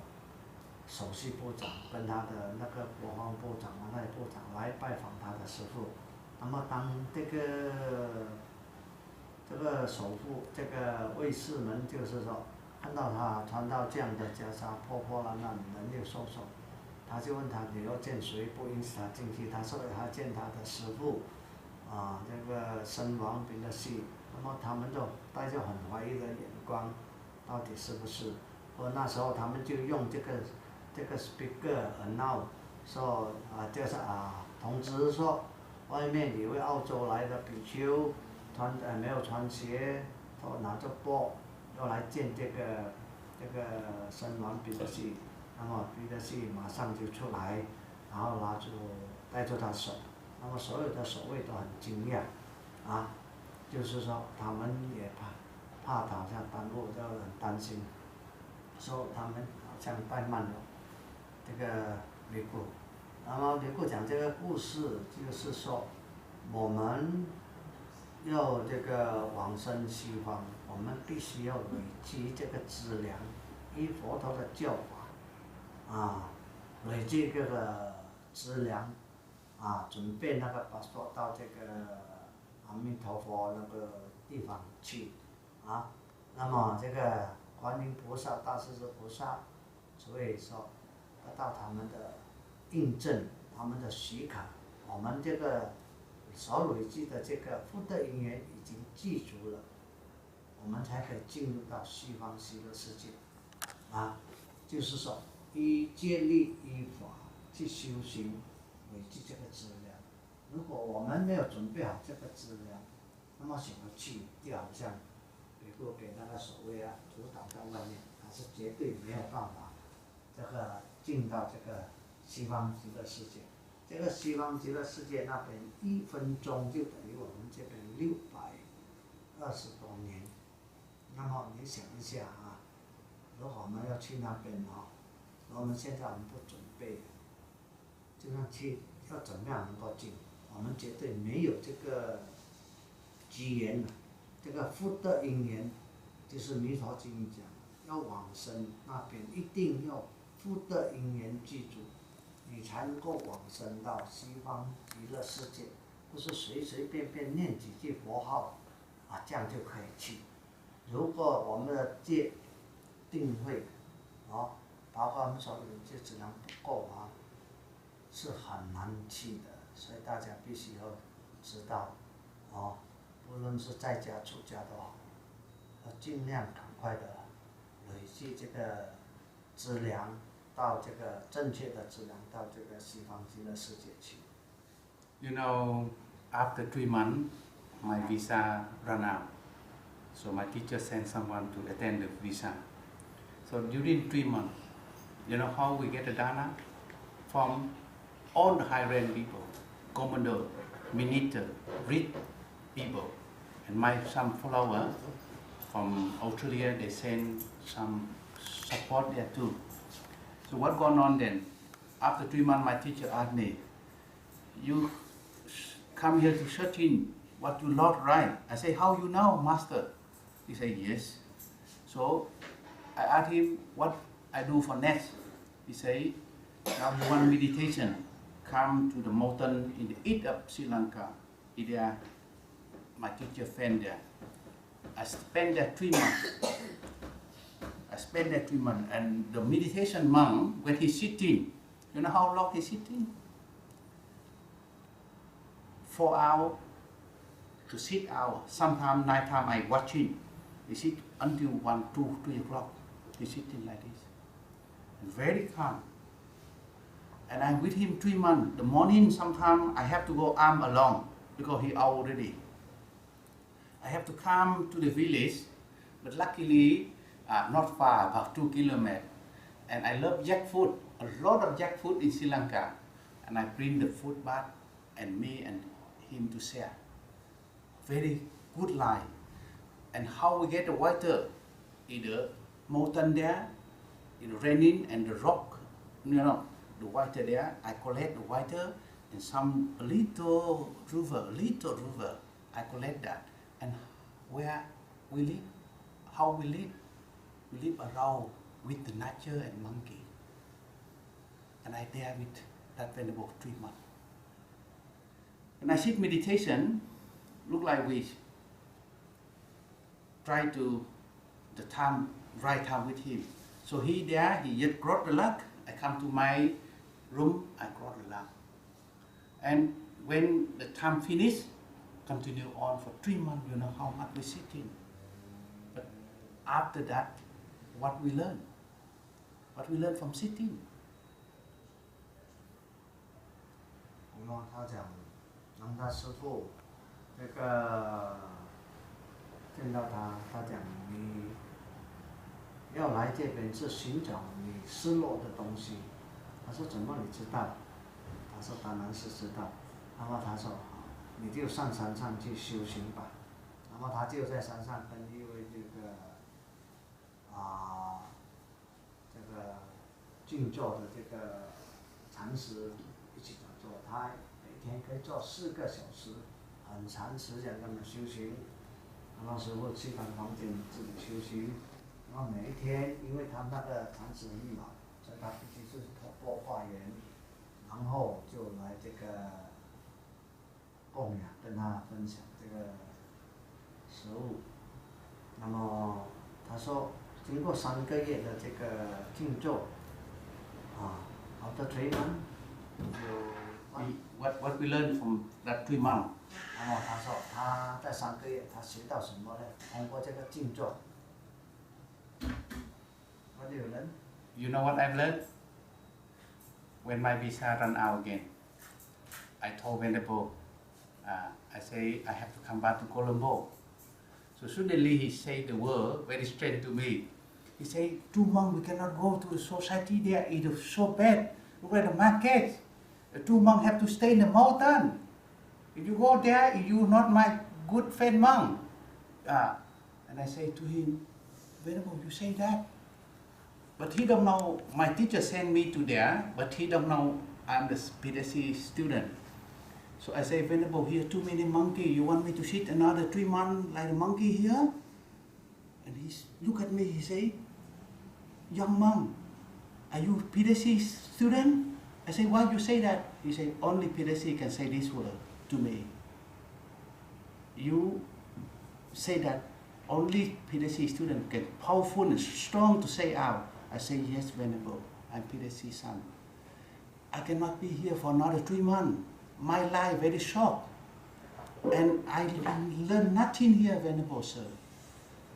首席部长跟他的那个国防部长、那个部长来拜访他的师父。那么当这个首富这个卫士们就是说看到他穿到这样的袈裟，破破烂烂，人又瘦瘦。他就问他你要见谁，不允许他进去。他说他见他的师父，这个身亡宾的戏。那么他们就带着很怀疑的眼光，到底是不是？那时候他们就用这个 speaker announce 说就是通知说，外面有位澳洲来的比丘，没有穿鞋，他拿着钵要来见这个身亡宾的戏。那么彼得西马上就出来，然后带着他手，那么所有的守卫都很惊讶，就是说他们也怕他好像耽误，就很担心，说他们好像怠慢了这个尼姑。那么尼姑讲这个故事，就是说我们要这个往生西方，我们必须要累积这个资粮，依佛陀的教法。累积这个资粮，准备那个把说到这个阿弥陀佛那个地方去，那么这个观音菩萨、大势至菩萨，所以说得到他们的印证，他们的许可，我们这个所累积的这个福德因缘已经具足了，我们才可以进入到西方极乐世界，就是说。依戒律依法去修行，累积这个资粮。如果我们没有准备好这个资粮，那么想要去，就好像比如给那个守卫阻挡在外面，他是绝对没有办法这个进到这个西方极乐世界。这个西方极乐世界那边1分钟就等于我们这边620多年。那么你想一下如果我们要去那边我们现在我们不准备，就像去要怎么样能够进？我们绝对没有这个机缘这个福德因缘，就是弥陀经讲，要往生那边一定要福德因缘具足，你才能够往生到西方极乐世界，不是随随便便念几句佛号这样就可以去。如果我们的戒定慧包括我们所有的这质量不够是很难去的，所以大家必须要知道不论是在家出家都好，要尽量赶快的累积这个资粮，到这个正确的资粮到这个西方极乐世界去。You know, after 3 months, my visa ran out, so my teacher sent someone to attend the visa. So during 3 months. You know how we get the dana? From all the high-rank people, commander, minister, rich people, and some followers from Australia, they send some support there too. So what going on then? After 3 months, my teacher asked me, you come here to searching what you lost, right? I say, how you know, master? He said, yes. So I asked him, what I do for next? He say, now you want meditation, come to the mountain in the east of Sri Lanka. There, my teacher friend there. I spent there 3 months. And the meditation monk, when he's sitting, you know how long he's sitting? 4 hours. to sit out. Sometimes night time I watching. He sit until 1, 2, 3 o'clock. He sitting like this. And very calm. And I'm with him 3 months. The morning sometimes I have to go arm along because he out already. I have to come to the village, but luckily not far, about 2 kilometers. And I love jackfruit, a lot of jackfruit in Sri Lanka. And I bring the food back and me and him to share. Very good life. And how we get the water? Either mountain there, it raining and the rock, the water there. I collect the water and some little river, I collect that. And where we live, how we live around with the nature and monkey. And I there with that venerable 3 months. And I sit meditation, look like we try to the time, right time with him. So he there, he just got the luck. I come to my room, I got the luck. And when the time finished, continue on for 3 months, you know how much we sitting. But after that, what we learn? What we learn from sitting? 然后他讲，让他师父那个见到他，他讲你要来这边是寻找你失落的东西。他说怎么你知道？他说当然是知道。然后他说好，你就上山上去修行吧。然后他就在山上跟一位这个静坐的这个禅师一起打坐，他每天可以坐4个小时，很长时间那么修行。然后师傅去他房间自己修行，然后每一天，因为他那个禅师很老，所以他必须是播化缘，然后就来这个供养，跟他分享这个食物。那么他说，经过3个月的这个静坐。After 3 months, what we learn from that 3 months? 然后他说他在3个月他学到什么呢？通过这个静坐。What do you learn? You know what I've learned? When my visa run out again, I told Venerable, I say I have to come back to Colombo. So suddenly he said the word very strange to me. He said, 2 months we cannot go to the society there, it is so bad. Look at the market. The 2 monks have to stay in the mountain. If you go there, you're not my good friend monk. And I say to him, Venerable, you say that. But he don't know, my teacher sent me to there, but he don't know I'm the PhD student. So I say, Venerable, here too many monkey. You want me to sit another 3 months like a monkey here? And he look at me, he say, young monk, are you PhD student? I say, why you say that? He say, only PhD can say this word to me. You say that only PhD student can powerful and strong to say out. I say, yes, Venerable, I'm PhD son. I cannot be here for another 3 months. My life very short. And I learn nothing here, Venerable sir.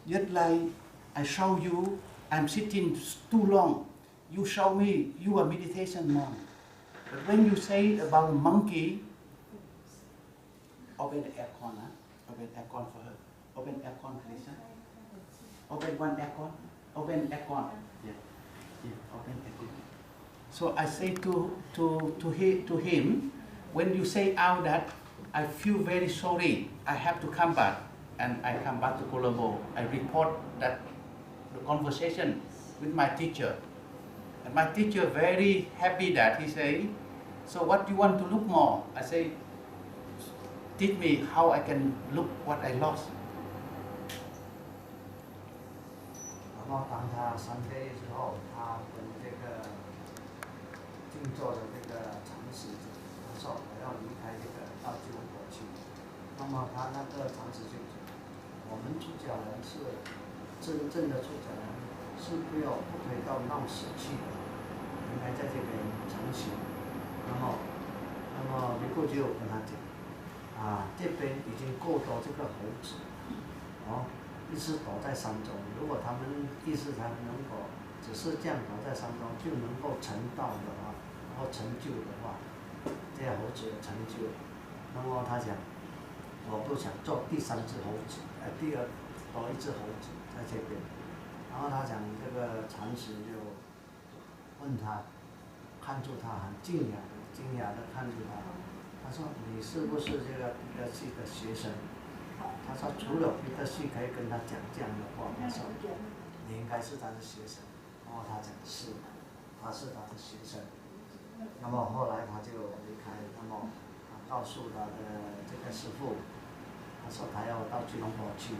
Just like I show you, I'm sitting too long. You show me, you are meditation monk. But when you say about a monkey, open the aircon, open aircon for her. Open aircon, please. Open one aircon. Open aircon. Yeah, open aircon. So I say to him, when you say out that, I feel very sorry. I have to come back. And I come back to Colombo. I report that the conversation with my teacher. And my teacher very happy that he say, so what do you want to look more? I say, teach me how I can look what I lost. 然后当他3个月之后，他跟这个静坐的这个禅师，他说我要离开这个到中国去。那么他那个禅师就讲，我们出家人是真正的出家人，是不可以到闹死去的，应该在这边成行。那么尼姑就跟他讲，这边已经够多这个猴子，一直躲在山中。如果他们意识他能够只是这样躲在山中就能够成道的话，或成就的话，这些猴子有成就。那么他讲，我不想做第三只猴子，多一只猴子在这边。然后他讲这个禅师就问他，看住他很惊讶的看住他，他说你是不是这个彼得系的学生？他说除了彼得系可以跟他讲这样的话，他说你应该是他的学生。然后他讲是，他是他的学生。那么后来他就离开，那么他告诉他的这个师傅，他说他要到吉隆坡去。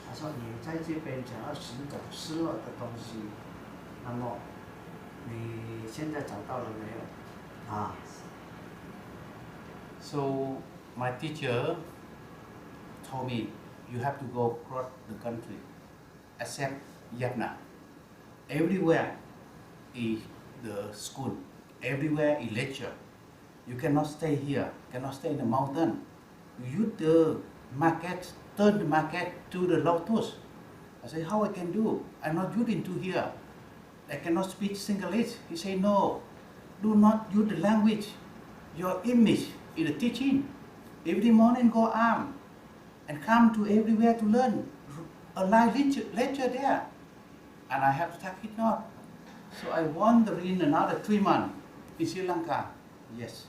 他说你在这边想要寻找失落的东西，那么你现在找到了没有？So my teacher told me you have to go across the country, except Yatna. Everywhere is the school, everywhere is lecture. You cannot stay here, cannot stay in the mountain. You use the market, turn the market to the lotus. I say, how I can do? I'm not used into here. I cannot speak Sinhalese. He say, no, do not use the language. Your image is the teaching. Every morning go armed and come to everywhere to learn. A live lecture there. And I have to take it not. So I wander in another 3 months in Sri Lanka. Yes.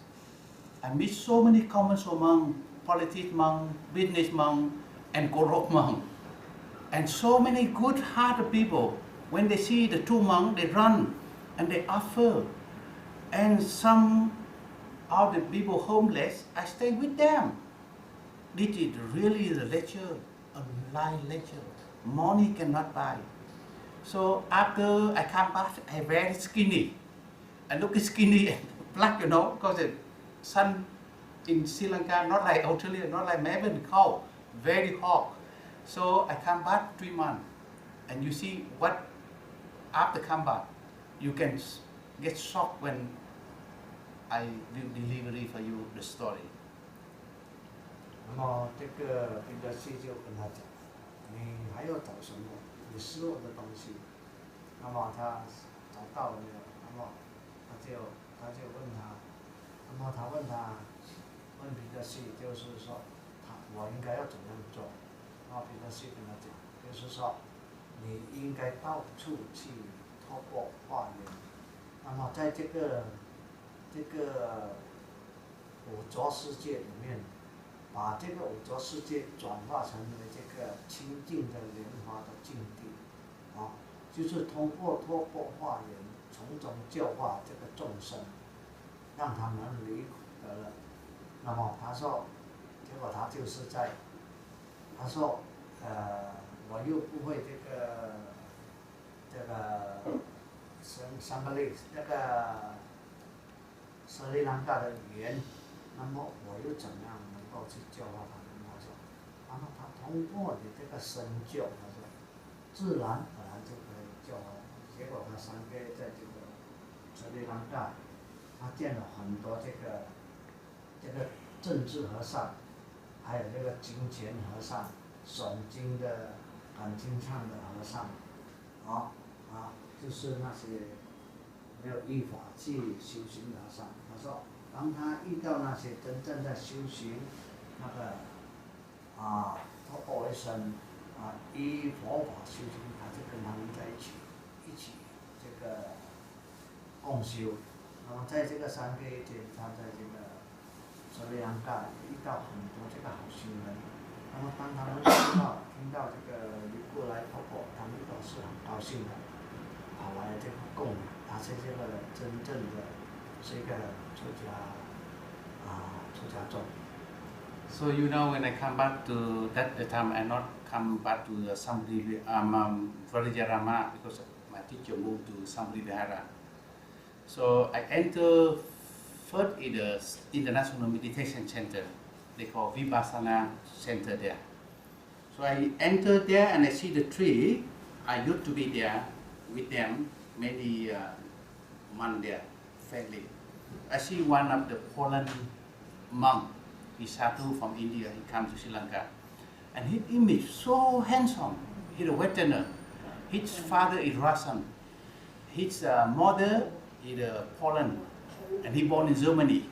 I meet so many commercial monks, politics monks, business monks, and corrupt monks. And so many good-hearted people, when they see the 2 monks, they run and they offer. And some of the people homeless, I stay with them. This is really the lecture, a live lecture. Money cannot buy. So after I come back, I'm very skinny. I look skinny and black, because the sun in Sri Lanka, not like Australia, not like Melbourne, cold, very hot. So I come back 3 months, and you see what after come back, you can get shocked when I will deliver for you the story. 那么这个彼得系就跟他讲，你还要找什么？你失落的东西。那么他找到了没有？那么他就问他，那么他问彼得系，就是说我应该要怎样做？然后彼得系跟他讲，就是说你应该到处去透过化缘。那么在这个五浊世界里面，把这个五浊世界转化成为这个清净的莲花的境地，就是透过化缘，从中教化这个众生，让他们离苦得乐。那么他说，结果他就是他说，我又不会这个桑巴利那个斯里兰卡的语言，那么我又怎样能够去教化他们？他说，然后他通过你这个身教，他说，自然而然就可以教化。结果他3个月在这个斯里兰卡，他见了很多这个政治和尚，还有这个金钱和尚、诵经的、赶经唱的和尚，就是那些没有依法去修行的和尚。他说，当他遇到那些真正在修行那个透过为身依佛法修行，他就跟他们在一起这个共修。那么在这个3个月间，他在这个斯里兰卡遇到很多这个好修人。那么当他们听到这个你过来透过，他们都是很高兴的，跑来这个供养。他是这个真正的是一个出家众。So when I come back to that time, I not come back to the Samudri Vajrayana because my teacher moved to Samudri Vihara. So I enter first in the International Meditation Center. They call Vipassana Center there. So I enter there and I see the tree. I used to be there with them many months there, fairly. I see one of the Poland monk. He's Sadhu from India. He comes to Sri Lanka. And his image so handsome. He's a Westerner. His father is Russian. His mother is Poland. And he born in Germany.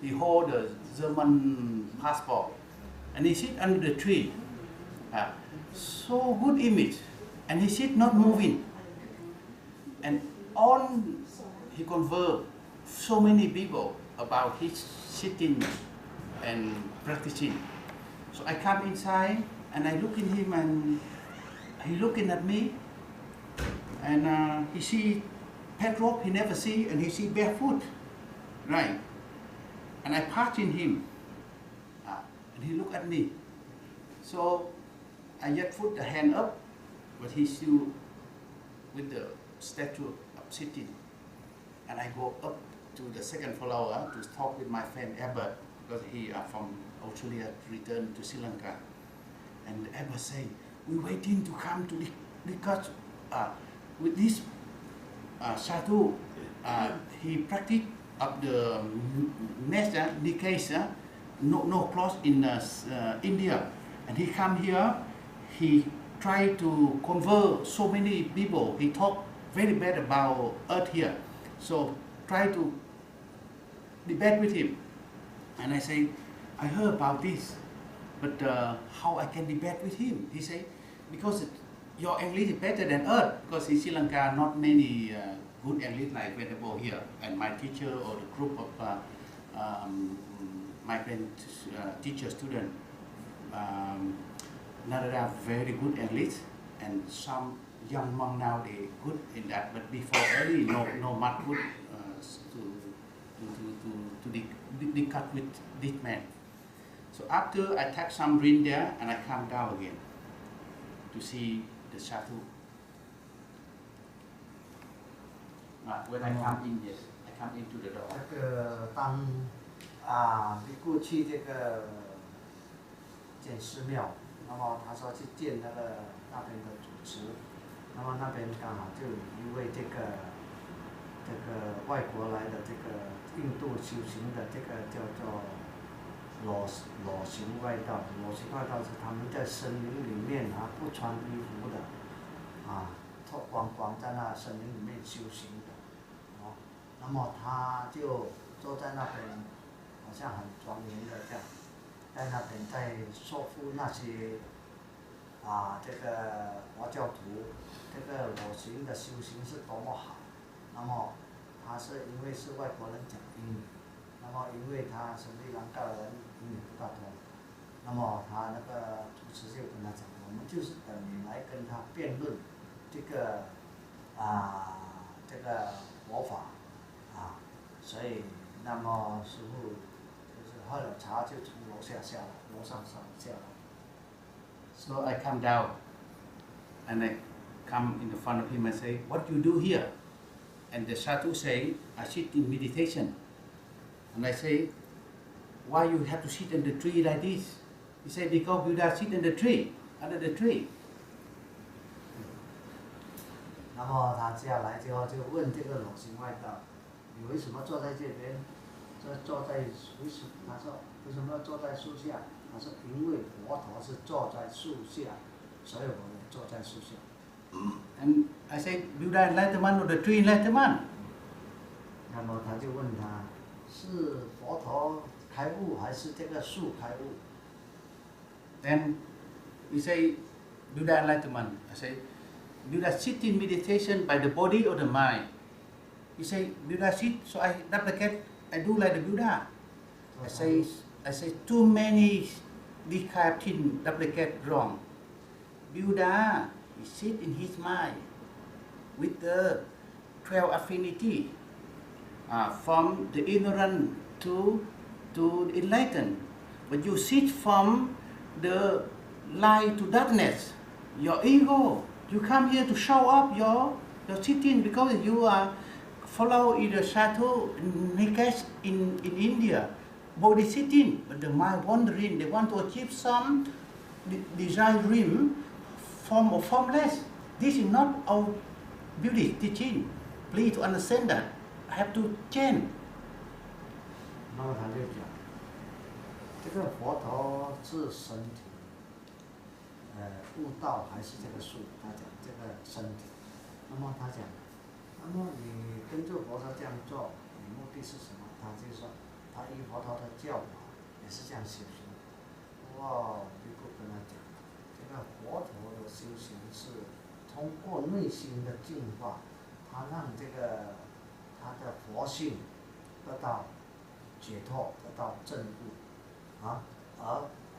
He hold a German passport. And he sit under the tree. So good image. And he sit not moving. And on he convert so many people about his sitting and practicing. So I come inside and I look in him and he looking at me and he see pet rope he never see and he see barefoot, right? And I pass in him and he look at me. So I just put the hand up, but he still with the statue of sitting. And I go up to the second floor to talk with my friend Albert, because he from Australia return to Sri Lanka. And Albert say, we waiting to come to the, because with this Sadhu, he practice of the next decades, no clothes in India. And he come here, he try to convert so many people. He talk very bad about earth here. So try to debate with him. And I say, I heard about this, but how I can debate with him? He say, because your English is better than earth, because in Sri Lanka not many good English like available here. And my teacher or the group of migrant teacher student, none are very good English, and some young monk now they good in that, but before early no much good to cut with this man. So after I take some rain there and I come down again to see the Sadhu. When I come in, yes, I come into the door. 这个当你过去这个建寺庙，那么他说去见那个那边的主持，那么那边刚好就有一位这个外国来的这个印度修行的这个叫做裸行外道，裸行外道是他们在森林里面不穿衣服的，脱光光在那森林里面修行的，那么他就坐在那边，好像很庄严的这样，在那边在说服那些这个佛教徒，这个裸行的修行是多么好。那么他是因为是外国人讲英语，那么因为他是斯里兰卡人，英语不大通，那么他那个主持就跟他讲，我们就是等你来跟他辩论这个这个佛法所以那么师父就是喝了茶就从楼上下来。So I come down and I come in the front of him and say, what you do here? And the Sadhu say, I sit in meditation. And I say, why you have to sit in the tree like this? He said, because Buddha sit in the tree, under the tree. 那么他下来之后就问这个裸行外道，你为什么坐在这边？坐在他说为什么要坐在树下？他说因为佛陀是坐在树下，所以我们坐在树下。And I said, Buddha enlightenment or the tree enlightenment? 那么他就问他，是佛陀开悟还是这个树开悟？ Then he say, Buddha enlightenment. I say, Buddha sit in meditation by the body or the mind? He say, Buddha sit, so I duplicate, I do like the Buddha. I say too many this kind of thing duplicate wrong. Buddha, he sit in his mind with the 12 affinity from the ignorant to enlightened. But you sit from the light to darkness, your ego. You come here to show up your sitting because you are follow either Sadhu Nikesh in India, body sitting, but the mind wandering. They want to achieve some desire dream, form or formless. This is not our Buddhist teaching. Please to understand that. I have to change. 然后他就讲，这个佛陀是身体，悟道还是这个术？他讲这个身体。那么他讲，那么你跟着佛陀这样做，你目的是什么？他就说，他依佛陀的教法也是这样修行。哇，比丘跟他讲，这个佛陀的修行是通过内心的净化，他让这个他的佛性得到解脱，得到证悟，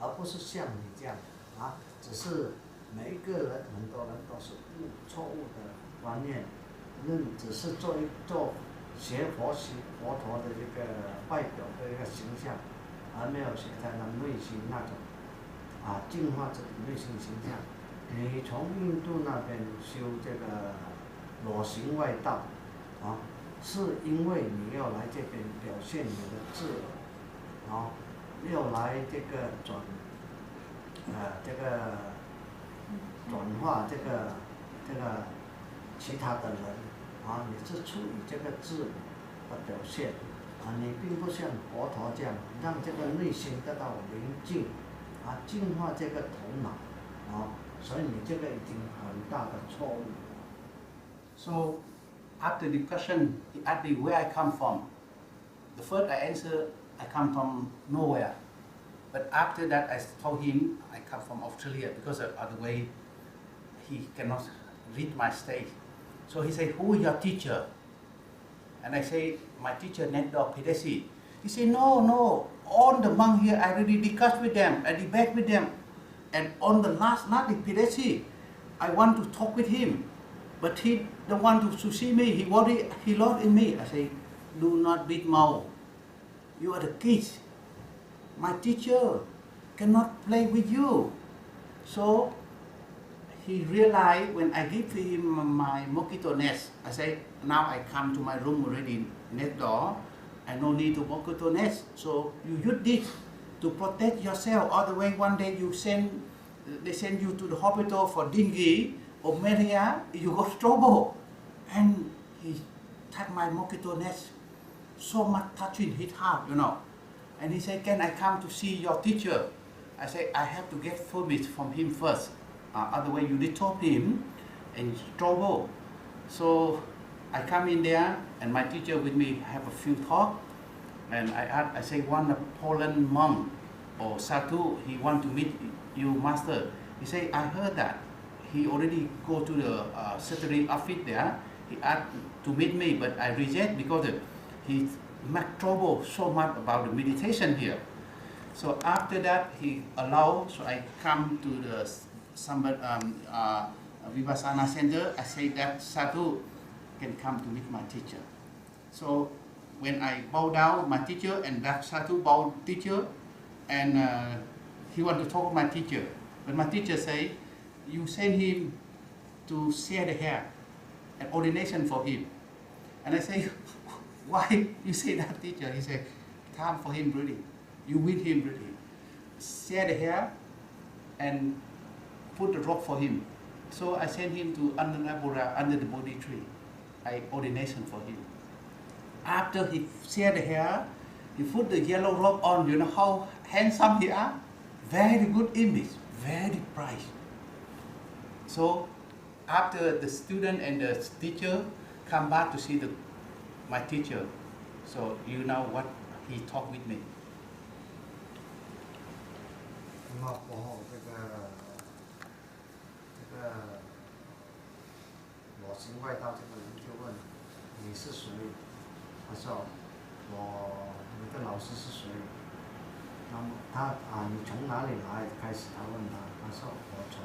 而不是像你这样只是每一个人很多人都是错误的观念，只是做学佛陀的这个外表的一个形象，而没有学在他内心那种净化自己内心形象。你从印度那边修这个裸行外道是因为你要来这边表现你的自我要来这个转化这个其他的人你是出于这个自我的表现你并不像佛陀这样让这个内心得到宁静净化这个头脑所以你这个已经很大的错误。So after the question, he asked me where I come from. The first I answered, I come from nowhere. But after that, I told him I come from Australia because otherwise he cannot read my state. So he said, who is your teacher? And I say, my teacher, Netdo Pidesi. He said, no, all the monks here, I already discussed with them, I debate with them. And on the last night in Pidesi, I want to talk with him. But he don't want to see me, he lost in me. I say, do not big mouth. You are the kids. My teacher cannot play with you. So he realized when I give him my mosquito nest, I say, now I come to my room already, net door, I no need to mosquito nest. So you use this to protect yourself. Otherwise one day they send you to the hospital for dengue or malaria, you got trouble. And he touched my mosquito nest, so much touching his heart, And he said, can I come to see your teacher? I said, I have to get permit from him first. Otherwise you disturb him and it's trouble. So I come in there and my teacher with me have a few talk. And I say, one Poland monk or sadhu, he want to meet you, master. He say, I heard that. He already go to the secretary office there. He asked to meet me, but I reject because he make trouble so much about the meditation here. So after that, he allowed, so I come to the Vipassana center. I say that sadhu can come to meet my teacher. So when I bow down, my teacher and that sadhu bow teacher, and he want to talk with my teacher. But my teacher say, you send him to share the hair, an ordination for him. And I say, why you say that, teacher? He said, time for him breathing. You with him breathing. Share the hair and put the rope for him. So I sent him to Annapura under the Bodhi tree. I ordination for him. After he share the hair, he put the yellow robe on. You know how handsome he are? Very good image, very bright. So after the student and the teacher come back to see my teacher, so you know what he talked with me. 那么过后这个裸行外道这个人就问你是谁？他说你的老师是谁？那么你从哪里来？开始他问他说我从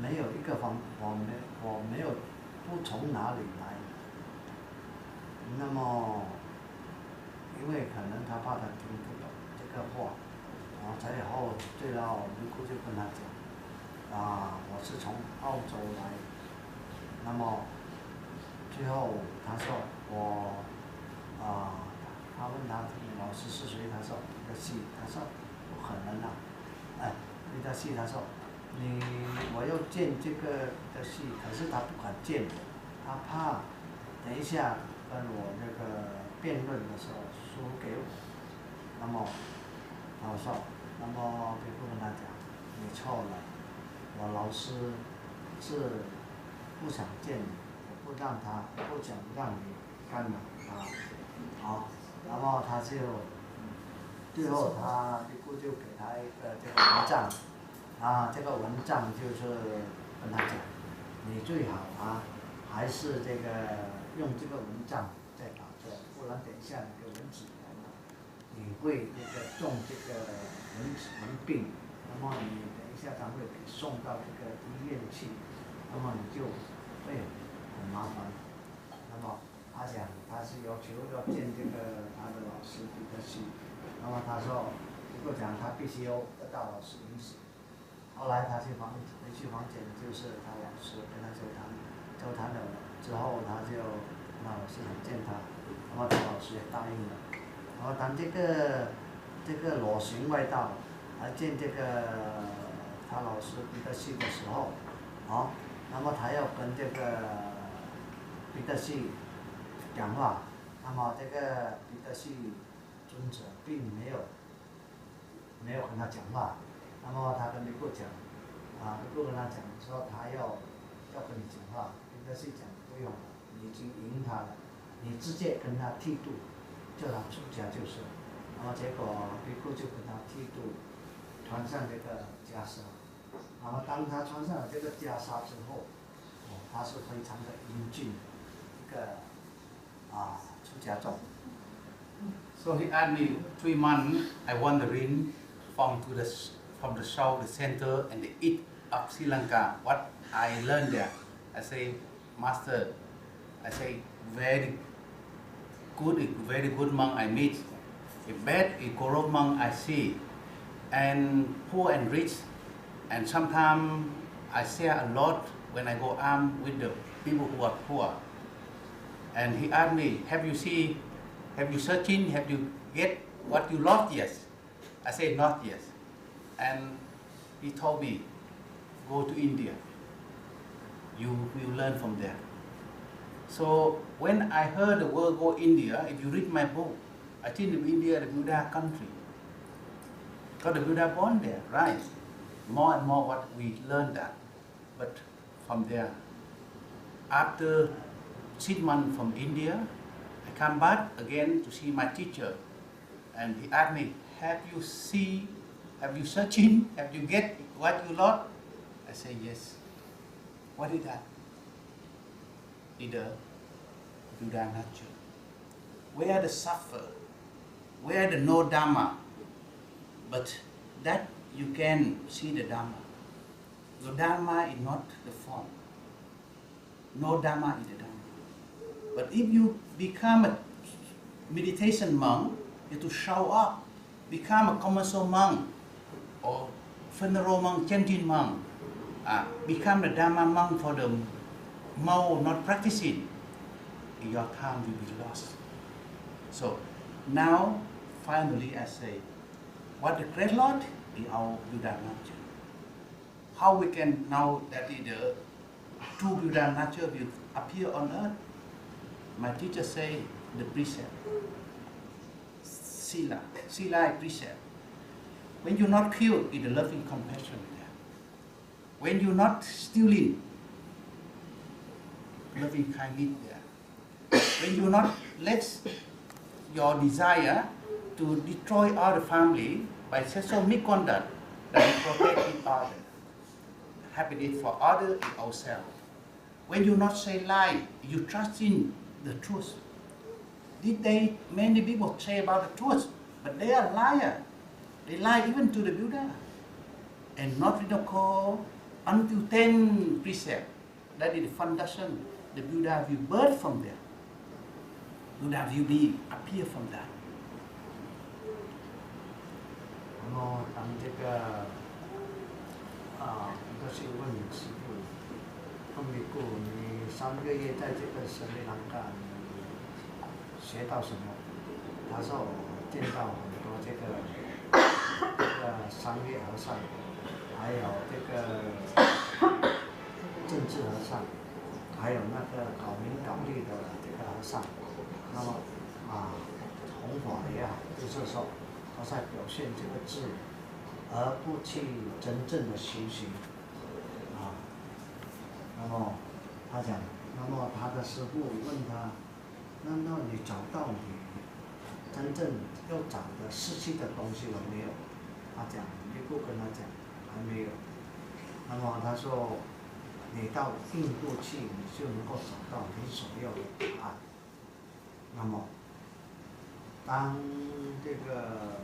没有一个我没有不从哪里来。那么因为可能他怕他听不懂这个话，最后尼姑就跟他讲我是从澳洲来。那么最后他说他问他老师是谁？他说一个戏。他说不可能一个戏。他说我要见这个的戏，可是他不敢见，他怕等一下跟我这个辩论的时候输给我，那么他说，那么比库跟他讲，你错了，我老师是不想见你，不想让你干扰他，好，那么他就最后比库就给他一个这个文章，这个文章就是跟他讲，你最好还是这个用这个文章在打坐，不然等一下你的蚊子你会这个中这个蚊病，那么你等一下他会给送到这个医院去，那么你就会很麻烦。那么他讲他是要求要见这个他的老师彼得西，那么他说如果讲他必须要得到老师允许。后来他回去房间，就是他老师跟他交谈了之后，他就那老师想见他，然后他老师也答应了。然后当这个裸形外道来见这个他老师彼得西的时候，那么他要跟这个彼得西讲话，那么这个彼得西尊者并没有跟他讲话，那么他跟比库讲，比库跟他讲说他要跟你讲话，彼得西讲不用了，你已经赢他了，你直接跟他剃度，叫他出家就是。那么结果比库就跟他剃度，穿上这个袈裟，然后当他穿上了这个袈裟之后，他是非常的英俊一个出家众。So he asked me 3 months. I wandering from the south, the center, and the east of Sri Lanka. What I learned there, I say, Master, I say very good monk I meet. A bad, a corrupt monk I see, and poor and rich, and sometimes I share a lot when I go armed with the people who are poor. And he asked me, have you searching, have you get what you lost? Yes. I said not yet. And he told me, go to India. You will learn from there. So when I heard the word go India, if you read my book, I think India is the Buddha country. Because the Buddha born there, right? More and more what we learn that. But from there, after 6 months from India, I come back again to see my teacher. And he asked me, have you searching, have you get what you lost? I say yes. What is that? Either Buddha nature. Where the suffer, where the no Dharma, but that you can see the Dharma. The Dharma is not the form. No Dharma is the Dharma. But if you become a meditation monk, you have to show up, become a commercial monk, or funeral monk, chanting monk, become the Dharma monk for the more not practicing, your time will be lost. So now, finally, I say, what the great Lord is our Buddha nature. How we can know that the true Buddha nature will appear on earth? My teacher say the precept, Sila is precept. When you're not killed, it's the loving compassion there. When you're not stealing, loving kindness there. When you not let your desire to destroy all the family by sexual misconduct, that we protect each other. Happiness for others and ourselves. When you not say lie, you trust in the truth. Many people say about the truth, but they are liars. They lie even to the Buddha. And not ridicule until 10 precepts. That is the foundation. The Buddha will birth from there. Buddha will appear from that. 然后当这个比特西问师父，问比库，你3个月在这个斯里兰卡，你学到什么？他说我见到很多这个商业和尚，还有这个政治和尚，还有那个搞名搞利的这个和尚。那么弘法也好，就是说他在表现这个智，而不去真正的修行那么他讲，那么他的师父问他，那你找到你真正要找的失去的东西了没有？他讲，尼姑跟他讲还没有。那么他说，你到印度去，你就能够找到你所要的答案。那么，当这个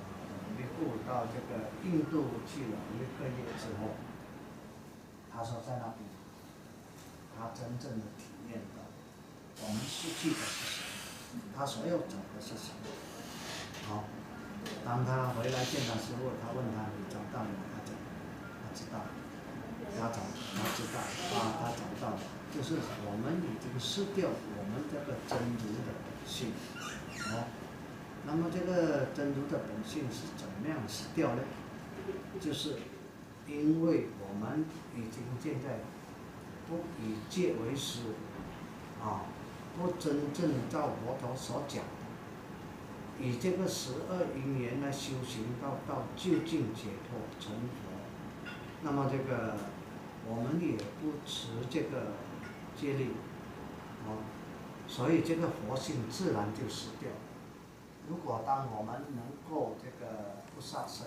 尼姑到这个印度去了1个月之后，他说在那边，他真正的体验到我们失去的是什么，他所要找的是什么。好，当他回来见他师父，他问他你找到没有？他讲，他知道。他知道他找到了，就是我们已经失掉我们这个真如的本性那么这个真如的本性是怎么样失掉呢？就是因为我们已经现在不以戒为师不真正照佛陀所讲的，以这个12因缘来修行到究竟解脱成佛。那么这个我们也不持这个戒律所以这个佛性自然就失掉。如果当我们能够这个不杀生，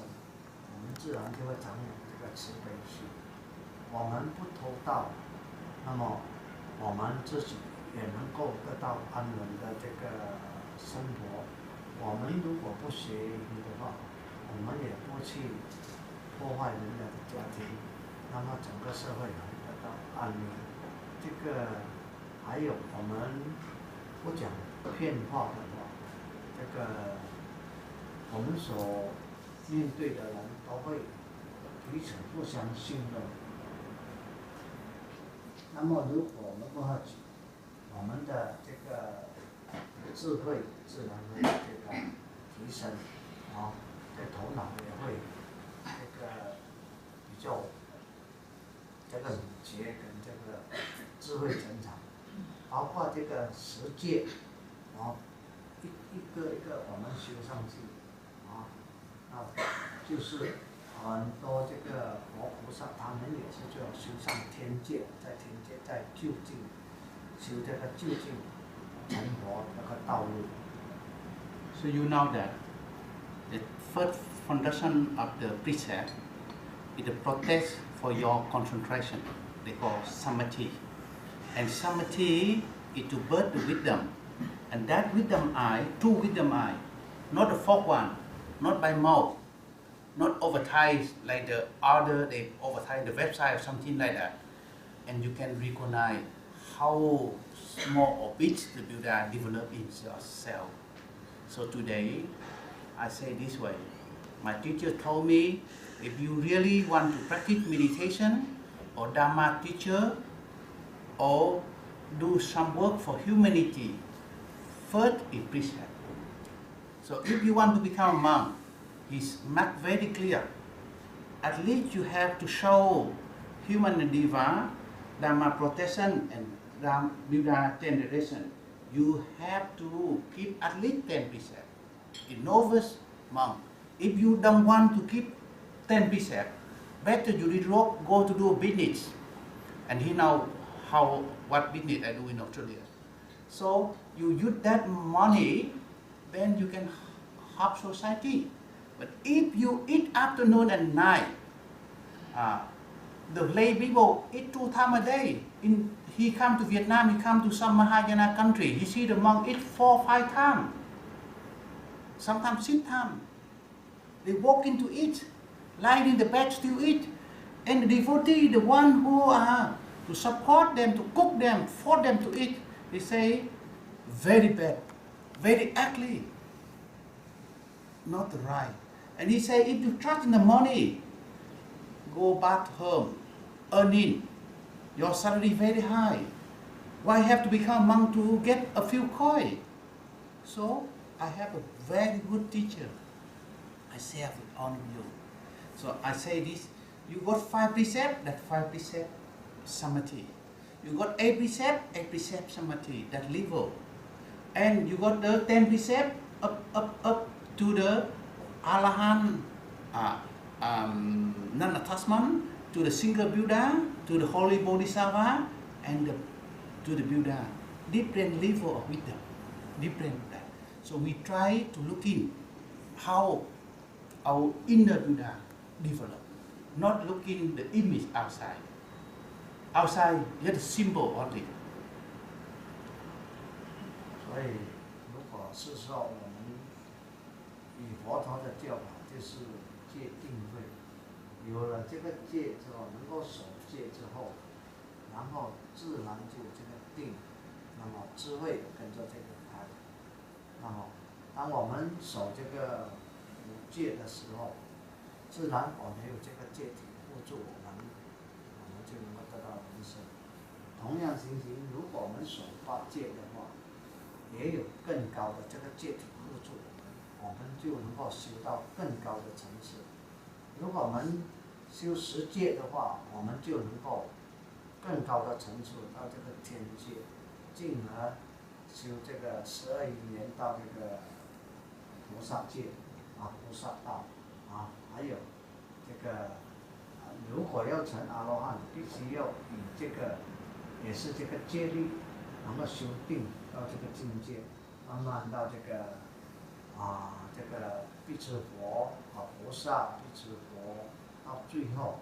我们自然就会长有这个慈悲心。我们不偷盗，那么我们自己也能够得到安稳的这个生活。我们如果不邪淫的话，我们也不去破坏人家的家庭，那么整个社会能得到安宁。这个还有我们不讲骗话的话，这个我们所面对的人都会彼此互相信任。那么如果我们不喝酒，我们的这个智慧自然会这个提升这头脑也会这个比较这个敏捷跟这个智慧成长，包括这个十戒一个我们修上去就是很多这个佛菩萨他们也是就要修上天戒，在天戒在究竟修这个究竟成佛这个道路。So you know that the first foundation of the precept is the protest for your concentration. They call samadhi. And samadhi is to birth the wisdom. And that wisdom eye, true wisdom eye, not the fourth one, not by mouth, not advertised like the other, they advertise the website or something like that. And you can recognize how small or big the Buddha developed in yourself. So today, I say this way. My teacher told me, if you really want to practice meditation or Dharma teacher or do some work for humanity, first is precept. So if you want to become a monk, he's marked very clear. At least you have to show human and diva, Dharma protection and Buddha 10 direction. You have to keep at least 10 precepts. In novice monk, if you don't want to keep 10 precepts, better you go to do business. And he know what business I do in Australia. So you use that money, then you can help society. But if you eat afternoon and night, the lay people eat 2 times a day. He come to Vietnam, he come to some Mahayana country, he see the monk eat 4 or 5 times. Sometimes 6 times. They walk in to eat, lying in the bed still eat. And the devotee, the one who to support them, to cook them, for them to eat, they say, very bad, very ugly, not right. And he say, if you trust in the money, go back home, earning, your salary very high. Why have to become monk to get a few coins? So I have a very good teacher. I share with all of you. So I say this, you got 5 precepts, that 5 precepts samadhi. You got 8 precepts, 8 precepts samadhi, that level. and you got the 10 precepts up to the Arahant, non-attachment, to the single Buddha, to the holy Bodhisattva, and to the Buddha. Different level of wisdom, different. So we try to look in how our inner Buddha develop, not looking the image outside. Outside just a symbol only. 所以，如果是说我们以佛陀的教法，就是戒定慧，有了这个戒之后，能够守戒之后，然后自然就有这个定，那么智慧跟着这个来。那么，当我们守这个五戒的时候，自然我们有这个戒体护助我们就能够得到人生。同样情形，如果我们守八戒的话，也有更高的这个戒体护助我们就能够修到更高的层次。如果我们修十戒的话，我们就能够更高的层次到这个天界，进而修这个12因缘到这个菩萨界菩萨道还有这个如果要成阿罗汉，必须要以这个也是这个戒律，能够修定到这个境界，慢慢到这个这个必支佛菩萨必支佛，到最后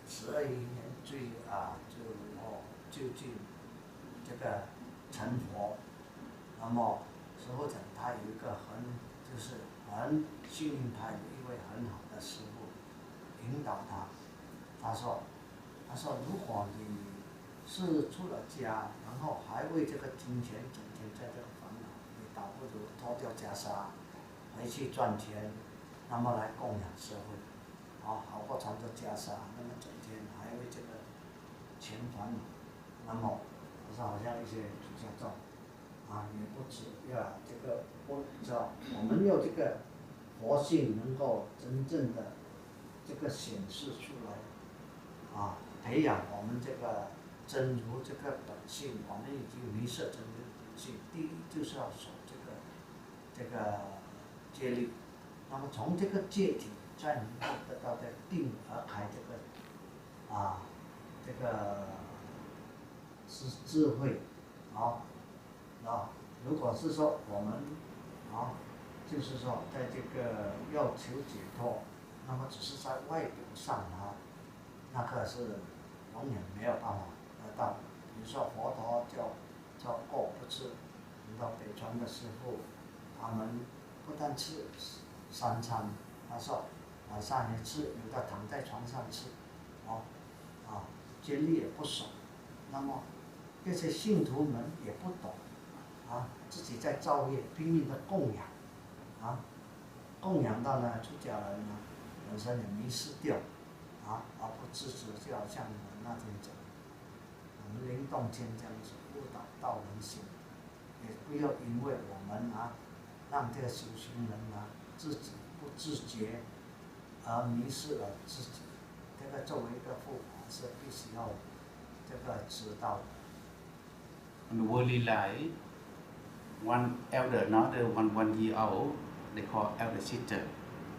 12因缘最后就近这个成佛。那么师父讲他有一个就是很幸运派的一位很好的师父引导他。他说如果你是出了家，然后还为这个金钱整天在这个烦恼，你倒不如脱掉袈裟，回去赚钱，那么来供养社会，好过穿着袈裟，那么整天还为这个钱烦恼。那么我说好像一些出家众也不止要这个我们要这个佛性能够真正的这个显示出来。培养我们这个真如这个本性，我们已经迷失真如本性。第一就是要守这个戒律，那么从这个戒体再能够得到的定而开这个是智慧如果是说我们就是说在这个要求解脱，那么只是在外表上那个是永远没有办法得到的。比如说佛陀叫过不吃，很多北传的师父，他们不但吃3餐，他说晚上也吃，有的躺在床上吃，戒律也不守。那么这些信徒们也不懂自己在造业，拼命的供养供养到呢出家人本身也迷失掉。而不自知，就好像我们那天讲，我们灵动天这样子误导人心，也不要因为我们让这个修行人自己不自觉而迷失了自己。这个作为一个护法是必须要这个知道的。On the worldly life, one elder, another one year old, they call elder sister,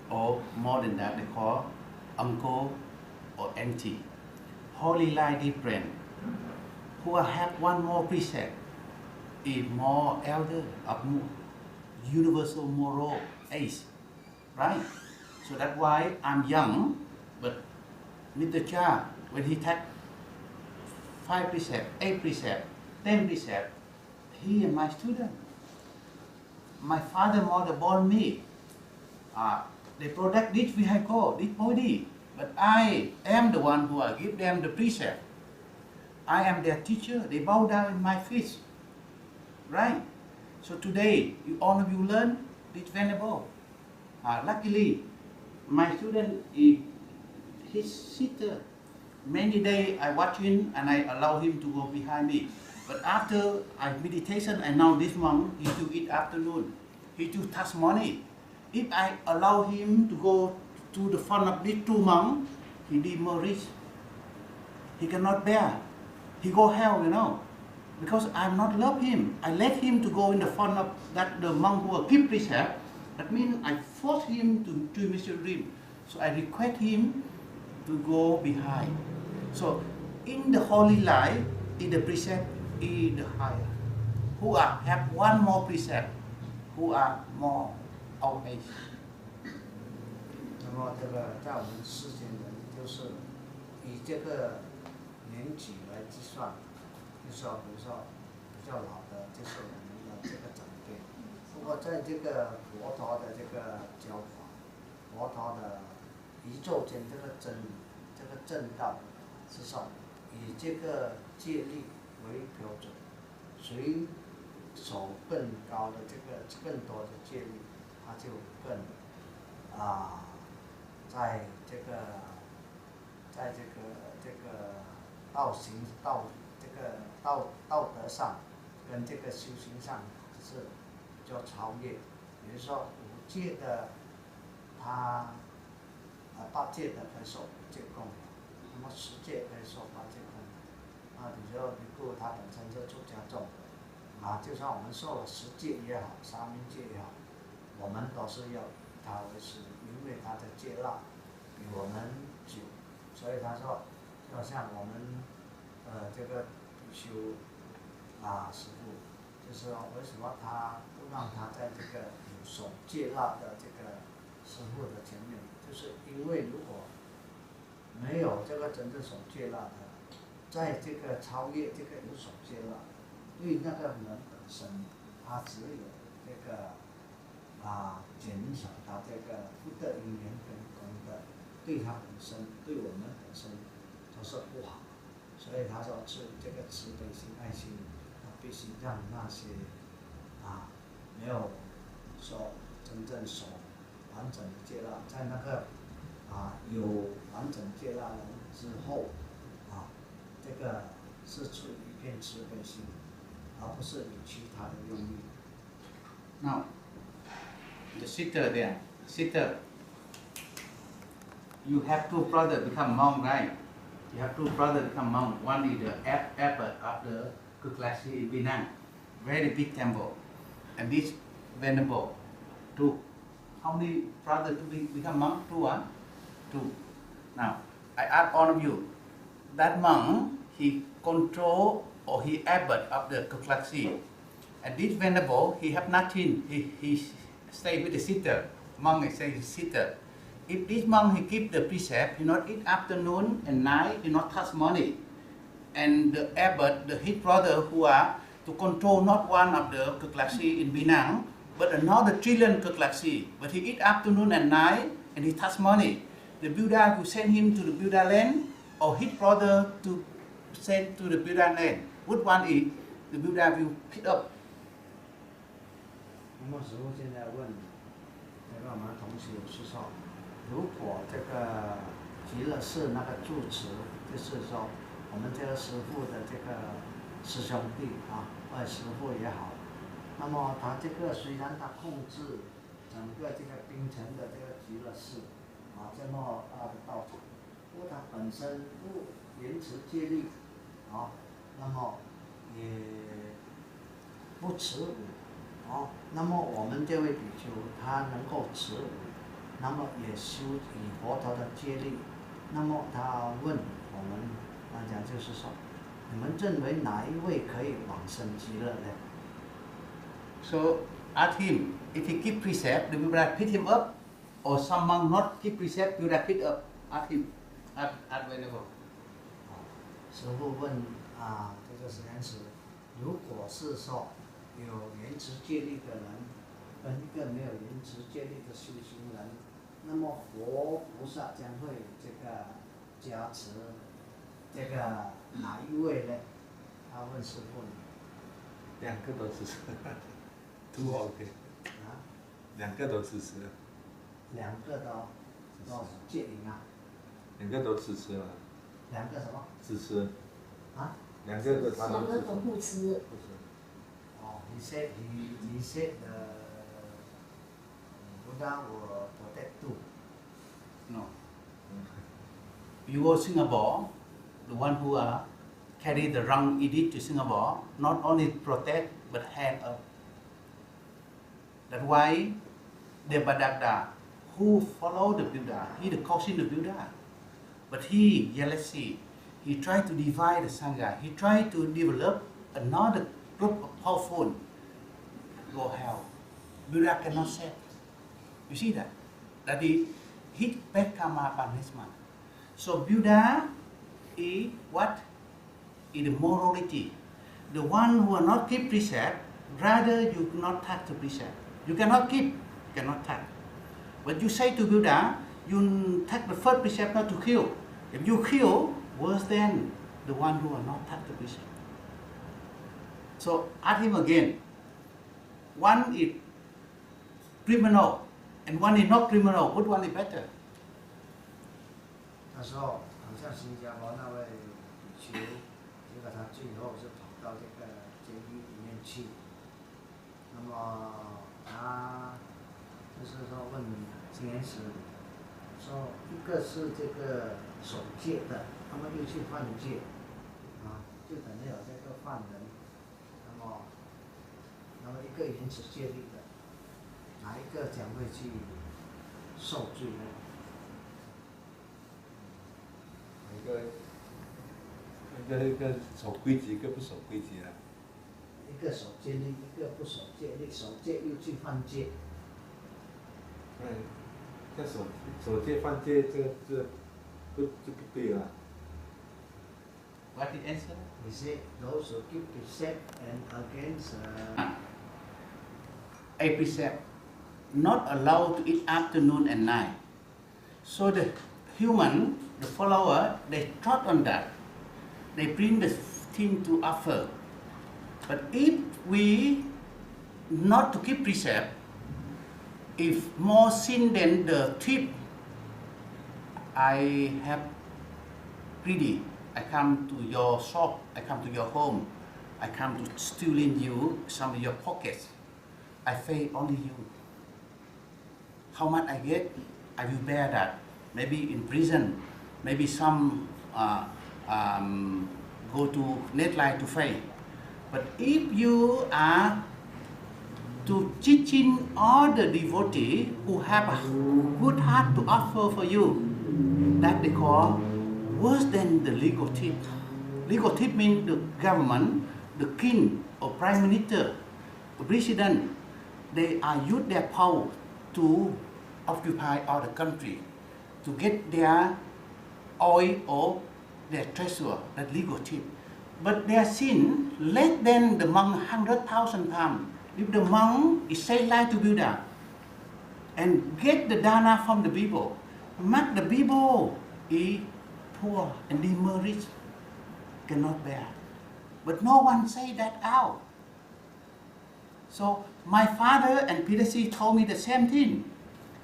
or more than that, they call uncle or auntie. Holy life different. Who have one more precept is more elder of more universal moral age, right? So that's why I'm young, but Mr. Cha, when he take 5 precepts, 8 precepts, 10 precepts, he is my student. My father and mother born me. They protect this vehicle, this body. But I am the one who I give them the precept. I am their teacher. They bow down in my feet. Right? So today, all of you learn this venerable. Luckily, my student is his sister. Many days I watch him and I allow him to go behind me. But after I meditation, I know this monk, he do eat afternoon. He do touch money. If I allow him to go to the front of these 2 monks, he be more rich. He cannot bear. He go hell, because I'm not love him. I let him to go in the front of that the monk who keep precept. That means I force him to do mystery dream. So I request him to go behind. So in the holy life, in the precept is the higher. Who are have one more precept, who are more out age. 那么这个在我们世间人就是以这个年纪来计算，就是说比如说比较老的，就是我们的这个长辈。不过在这个佛陀的这个教法，佛陀的宇宙间这个真理，这个正道，是说以这个戒律为标准，谁守更高的这个更多的戒律，他就更在这个道行道这个道德上跟这个修行上是比较超越。比如说五戒的，他八戒的可以受五戒供养，那么十戒可以受八戒供养。比如说尼姑他本身是出家众，就算我们受了十戒也好，沙弥戒也好，我们都是要以他为师，因为他的戒腊比我们久，所以他说，就好像我们这个比丘师父，就是说为什么他不让他在这个有守戒腊的这个师父的前面，就是因为如果没有这个真正守戒腊的，在这个超越这个有守戒腊，对那个人本身，他只有这个减少他这个福德因缘跟功德，对他本身，对我们本身都是不好。所以他说是这个慈悲心、爱心，必须让那些没有说真正守完整的戒腊，在那个有完整戒腊人之后，这个是出于一片慈悲心，而不是以其他的用意。Now, the sister there, sister, you have two brothers become monk, right? You have two brothers become monk. One is the abbot of the Kuklasi in Penang, very big temple, and this venerable. Two. How many brothers to become monk? Two, huh? Two. Now, I ask all of you. That monk, he control or he abbot of the Kuklasi. And this venerable, he have nothing. He stay with the sitter. Monk is saying sitter. If this monk he keep the precept, he not eat afternoon and night, he not touch money. And the abbot, his brother who are to control not one of the Kuklasi in Penang, but another trillion Kuklasi. But he eat afternoon and night and he touch money. The Buddha who send him to the Buddha land, or his brother to send to the Buddha land. Which one is the Buddha will pick up? 那么师父现在问这个我们同学是说，如果这个极乐寺那个住持，就是说我们这个师父的这个师兄弟或者师父也好，那么他这个虽然他控制整个这个槟城的这个极乐寺这么大的道场，不过他本身不严持戒律那么也不持五那么我们这位比丘他能够持五，那么也修以佛陀的戒律，那么他问我们大家就是说，你们认为哪一位可以往生极乐呢？ So ask him, if he keep precept, the Buddha pick him up, or some monk not keep precept, Buddha pick up. Ask him, ask venerable. 师父问这个实验室，如果是说有严持戒律的人跟一个没有严持戒律的修行人，那么佛菩萨将会这个加持这个哪一位呢？他问师父。两个都支持，都 OK。两个都支持。两个都戒灵两个都支持了。两个什么？支持。两个都他都支持。两个都不吃。he said Buddha will protect two. No. You go Singapore, the one who are carry the wrong edict to Singapore, not only protect but hand up. That's why the Badagda, who followed the Buddha, he the cousin of the Buddha, but he jealousy. He tried to divide the Sangha. He tried to develop another group of powerful. Go hell. Buddha cannot set. You see that? That is his bad karma punishment. So Buddha is what? Is the morality. The one who will not keep precept, rather you cannot touch the precept. You cannot keep, you cannot touch. But you say to Buddha, you take the first precept not to kill. If you kill, worse than the one who will not touch the precept. So ask him again. One is criminal and one is not criminal. Which one is better? 他说，好像新加坡那位比丘，结果他最后是跑到这个监狱里面去。那么他就是说问经验师，说一个是这个守戒的，他们又去犯戒，就等于有这个犯人。那么一个原始戒律的，哪一个将会去受罪呢？一个守规矩，一个不守规矩啊。一个守戒律，一个不守戒律，守戒又去犯戒。这守戒犯戒，这不对了。What the answer? He said those who keep precept and against A precept, not allowed to eat afternoon and night. So the human, the follower, they trot on that. They bring the thing to offer. But if we not to keep precept, if more sin than the thief, I have greedy. I come to your shop, I come to your home, I come to stealing you some of your pockets. I pay only you. How much I get, I will bear that. Maybe in prison, maybe some go to netline to pay. But if you are to teaching all the devotees who have a good heart to offer for you, that they call worse than the legal thief. Legal thief means the government, the king or prime minister, the president, they are use their power to occupy all the country, to get their oil or their treasure, that legal thief. But their sin less than the monk 100,000 times. If the monk is say lie to Buddha and get the dana from the people, make the people is poor and demerit, cannot bear. But no one say that out. So my father and Peter C told me the same thing.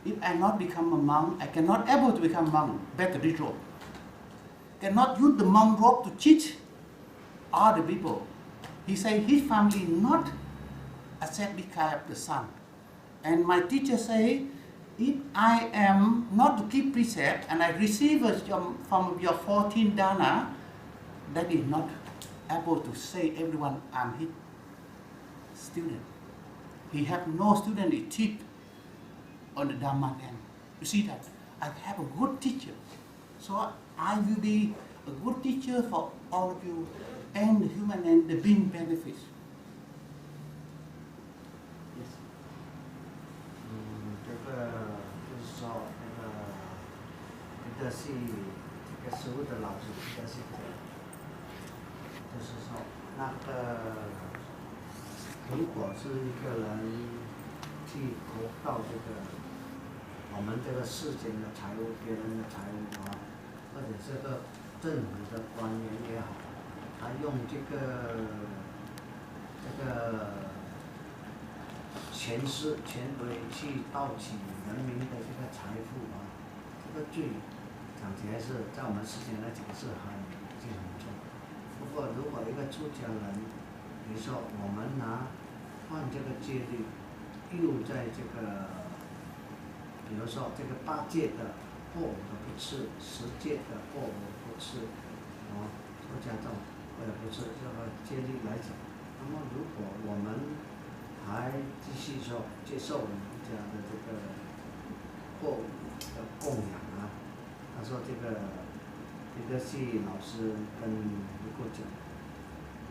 If I not become a monk, I cannot able to become a monk. Better this robe. Cannot use the monk robe to cheat all the people. He said his family not accept the kind of the son. And my teacher say, if I am not to keep precept and I receive from your 14 dana, that is not able to say everyone I'm his student. He have no student he teach on the Dhamma land. You see that? I have a good teacher. So I will be a good teacher for all of you and the human and the being benefits. Yes. 这个就是说这个是这个食物的老师，这个是就是说那个如果是一个人去投到这个我们这个世间的财物、别人的财物或者这个政府的官员也好，他用这个权威去盗取人民的这个财富这个罪讲起来是在我们世间来讲是已经很重。不过如果一个出家人，比如说我们犯这个戒律，又在这个，比如说这个8戒的过午的不吃，10戒的过午不吃，出家众不是这个接力来讲。那么如果我们还继续说接受儒家的这个供养啊，他说这个系老师跟如果讲，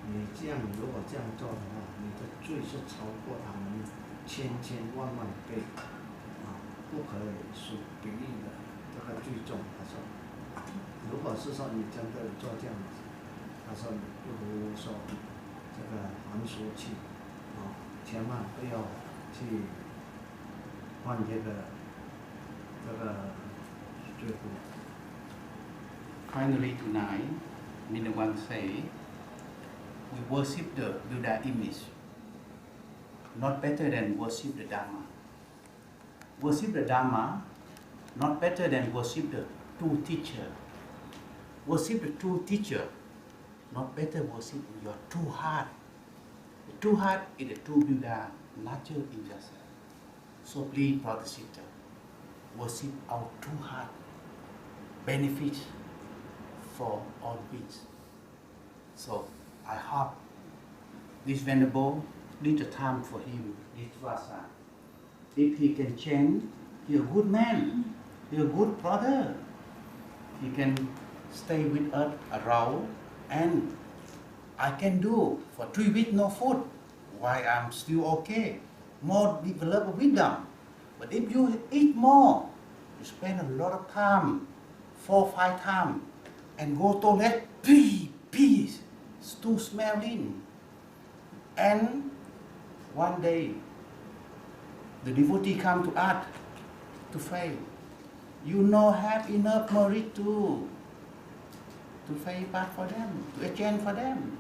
你这样如果这样做的话，你的罪是超过他们千万倍啊，不可以属比例的这个聚众。他说，如果是说你真的做这样子，他说你不如说这个还俗去啊，千万不要去犯这个罪过。Finally tonight, Minawan say, we worship the Buddha image, not better than worship the Dharma. Worship the Dharma, not better than worship the true teacher. Worship the true teacher, not better worship your true heart. The true heart is the true Buddha nature in yourself. So please, brother sister, worship our true heart, benefit for all beings. So I hope this venerable, this is the time for him, this Vasa. If he can change, he a good man, he a good brother. He can stay with us around, and I can do for 3 weeks no food. Why I'm still okay. More develop wisdom. But if you eat more, you spend a lot of time, 4-5 times, and go toilet, peace, too smelling. And one day, the devotee come to us to pray. You know have enough merit to pray back for them, to exchange for them.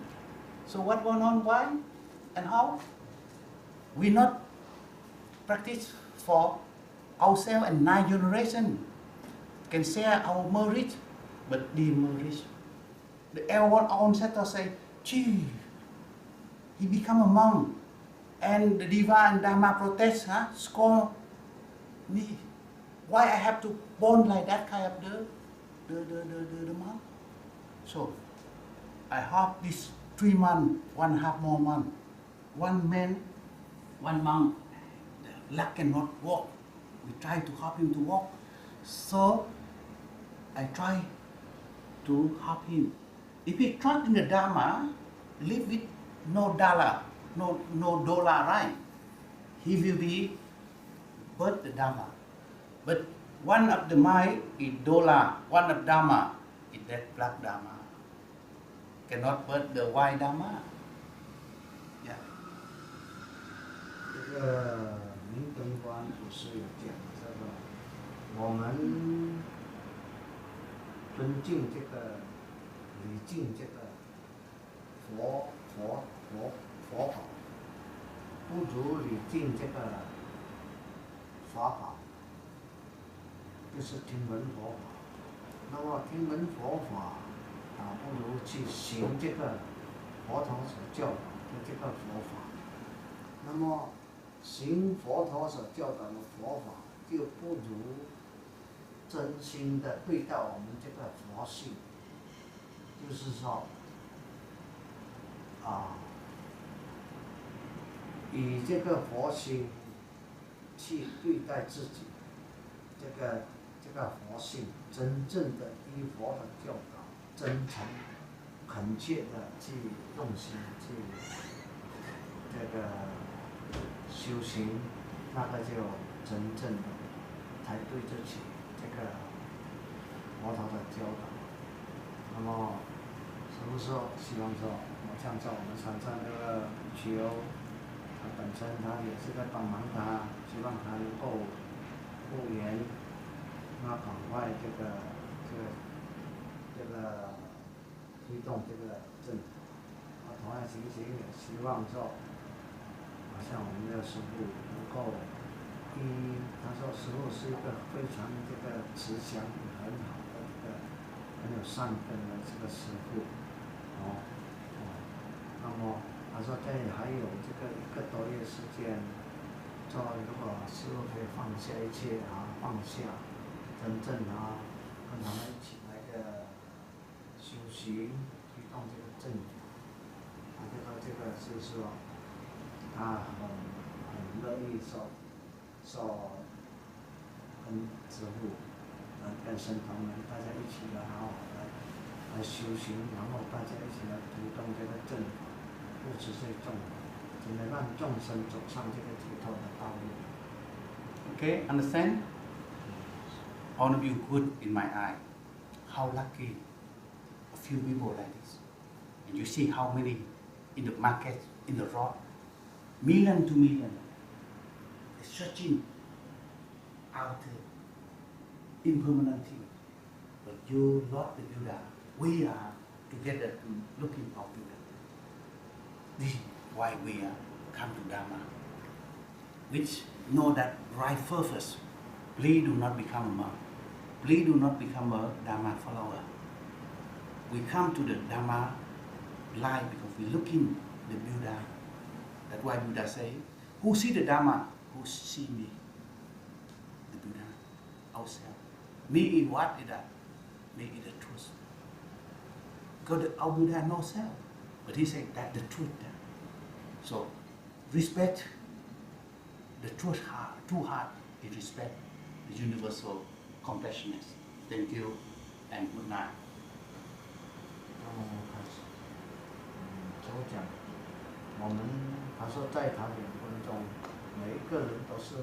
So what going on? Why and how? We not practice for ourselves and 9 generations. Can share our merit, but demerit. The elder ancestor say, gee, he become a monk, and the Diva and Dharma protest, scold me. Why I have to born like that kind of the monk? So I hope this 3 months, 1.5 more month, one man, one monk, the leg cannot walk. We try to help him to walk. So I try to help him. If he trust in the Dharma, live with no dollar, no dollar, right? He will be birth the Dharma. But one of the mind is dollar, one of Dharma is that black Dharma. Cannot birth the white Dharma. Yeah. 这个明灯观不是有讲这个，我们尊敬这个、礼敬这个佛法，不如礼敬这个法宝，就是听闻佛法。那么听闻佛法，不如去行这个佛陀所教导的这个佛法。那么行佛陀所教导的佛法，就不如真心的对待我们这个佛性，就是说，以这个佛心去对待自己，这个佛性，真正的依佛的教导，真诚、恳切的去用心去这个修行，那个就真正的才对得起这个佛陀的教导。那么，是不是说希望说，像在我们山上这个比丘，他本身他也是在帮忙他，希望他能够复原，那赶快这个推动这个政府。同样情形也希望说，像我们的师父能够，第一，他说师父是一个非常这个慈祥很好的一个很有善根的这个师父，那么他说这还有这个1个多月时间，说如果师父可以放下一切放下，真正跟他们一起来的修行，推动这个政府。这个就是说，他很乐意说跟师父，跟神同们大家一起来好好来修行，然后大家一起来读懂这个正法，不只是众法，真的让众生走上这个解脱的道路。Okay, understand? All of you good in my eye. How lucky a few people like this. And you see how many in the market, in the road, million to million, searching out impermanent thing. But you lost the Buddha. We are together looking for Buddha. This is why we are come to Dharma. Which know that right purpose. Please do not become a monk. Please do not become a Dharma follower. We come to the Dharma life because we looking the Buddha. That's why Buddha say, who see the Dharma? Who see me? The Buddha, ourselves. Me in what is that? Me in the truth. Because our Buddha no self. But he said that the truth. So respect the truth heart, true heart is respect the universal compassionate. Thank you and good night. 开始，就讲，我们他说在他眼光中，每一个人都是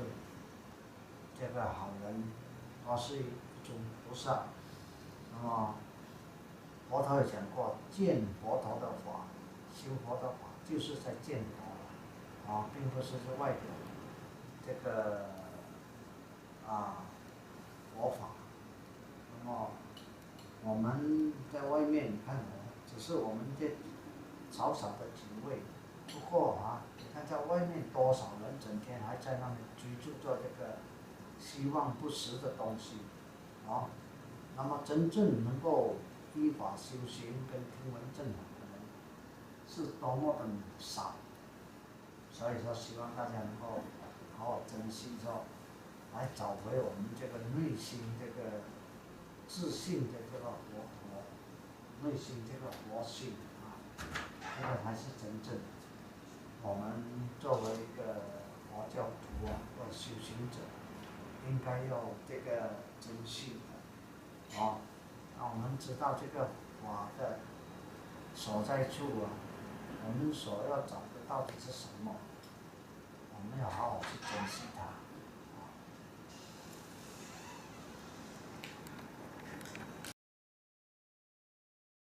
这个好人，都是一种菩萨。那么佛陀也讲过，见佛陀的法，修佛的法，就是在见佛，并不是在外表这个佛法。那么我们在外面看只是我们这少少的几位，不过你看在外面多少人整天还在那里居住着这个希望不实的东西，那么真正能够依法修行跟听闻正法的人，是多么的少。所以说，希望大家能够好好珍惜来找回我们这个内心这个自信的这个活佛，内心这个活性这个才是真正我们作为一个佛教徒或修行者，应该要这个珍惜的让我们知道这个法的所在处我们所要找的到底是什么，我们要好好去珍惜它。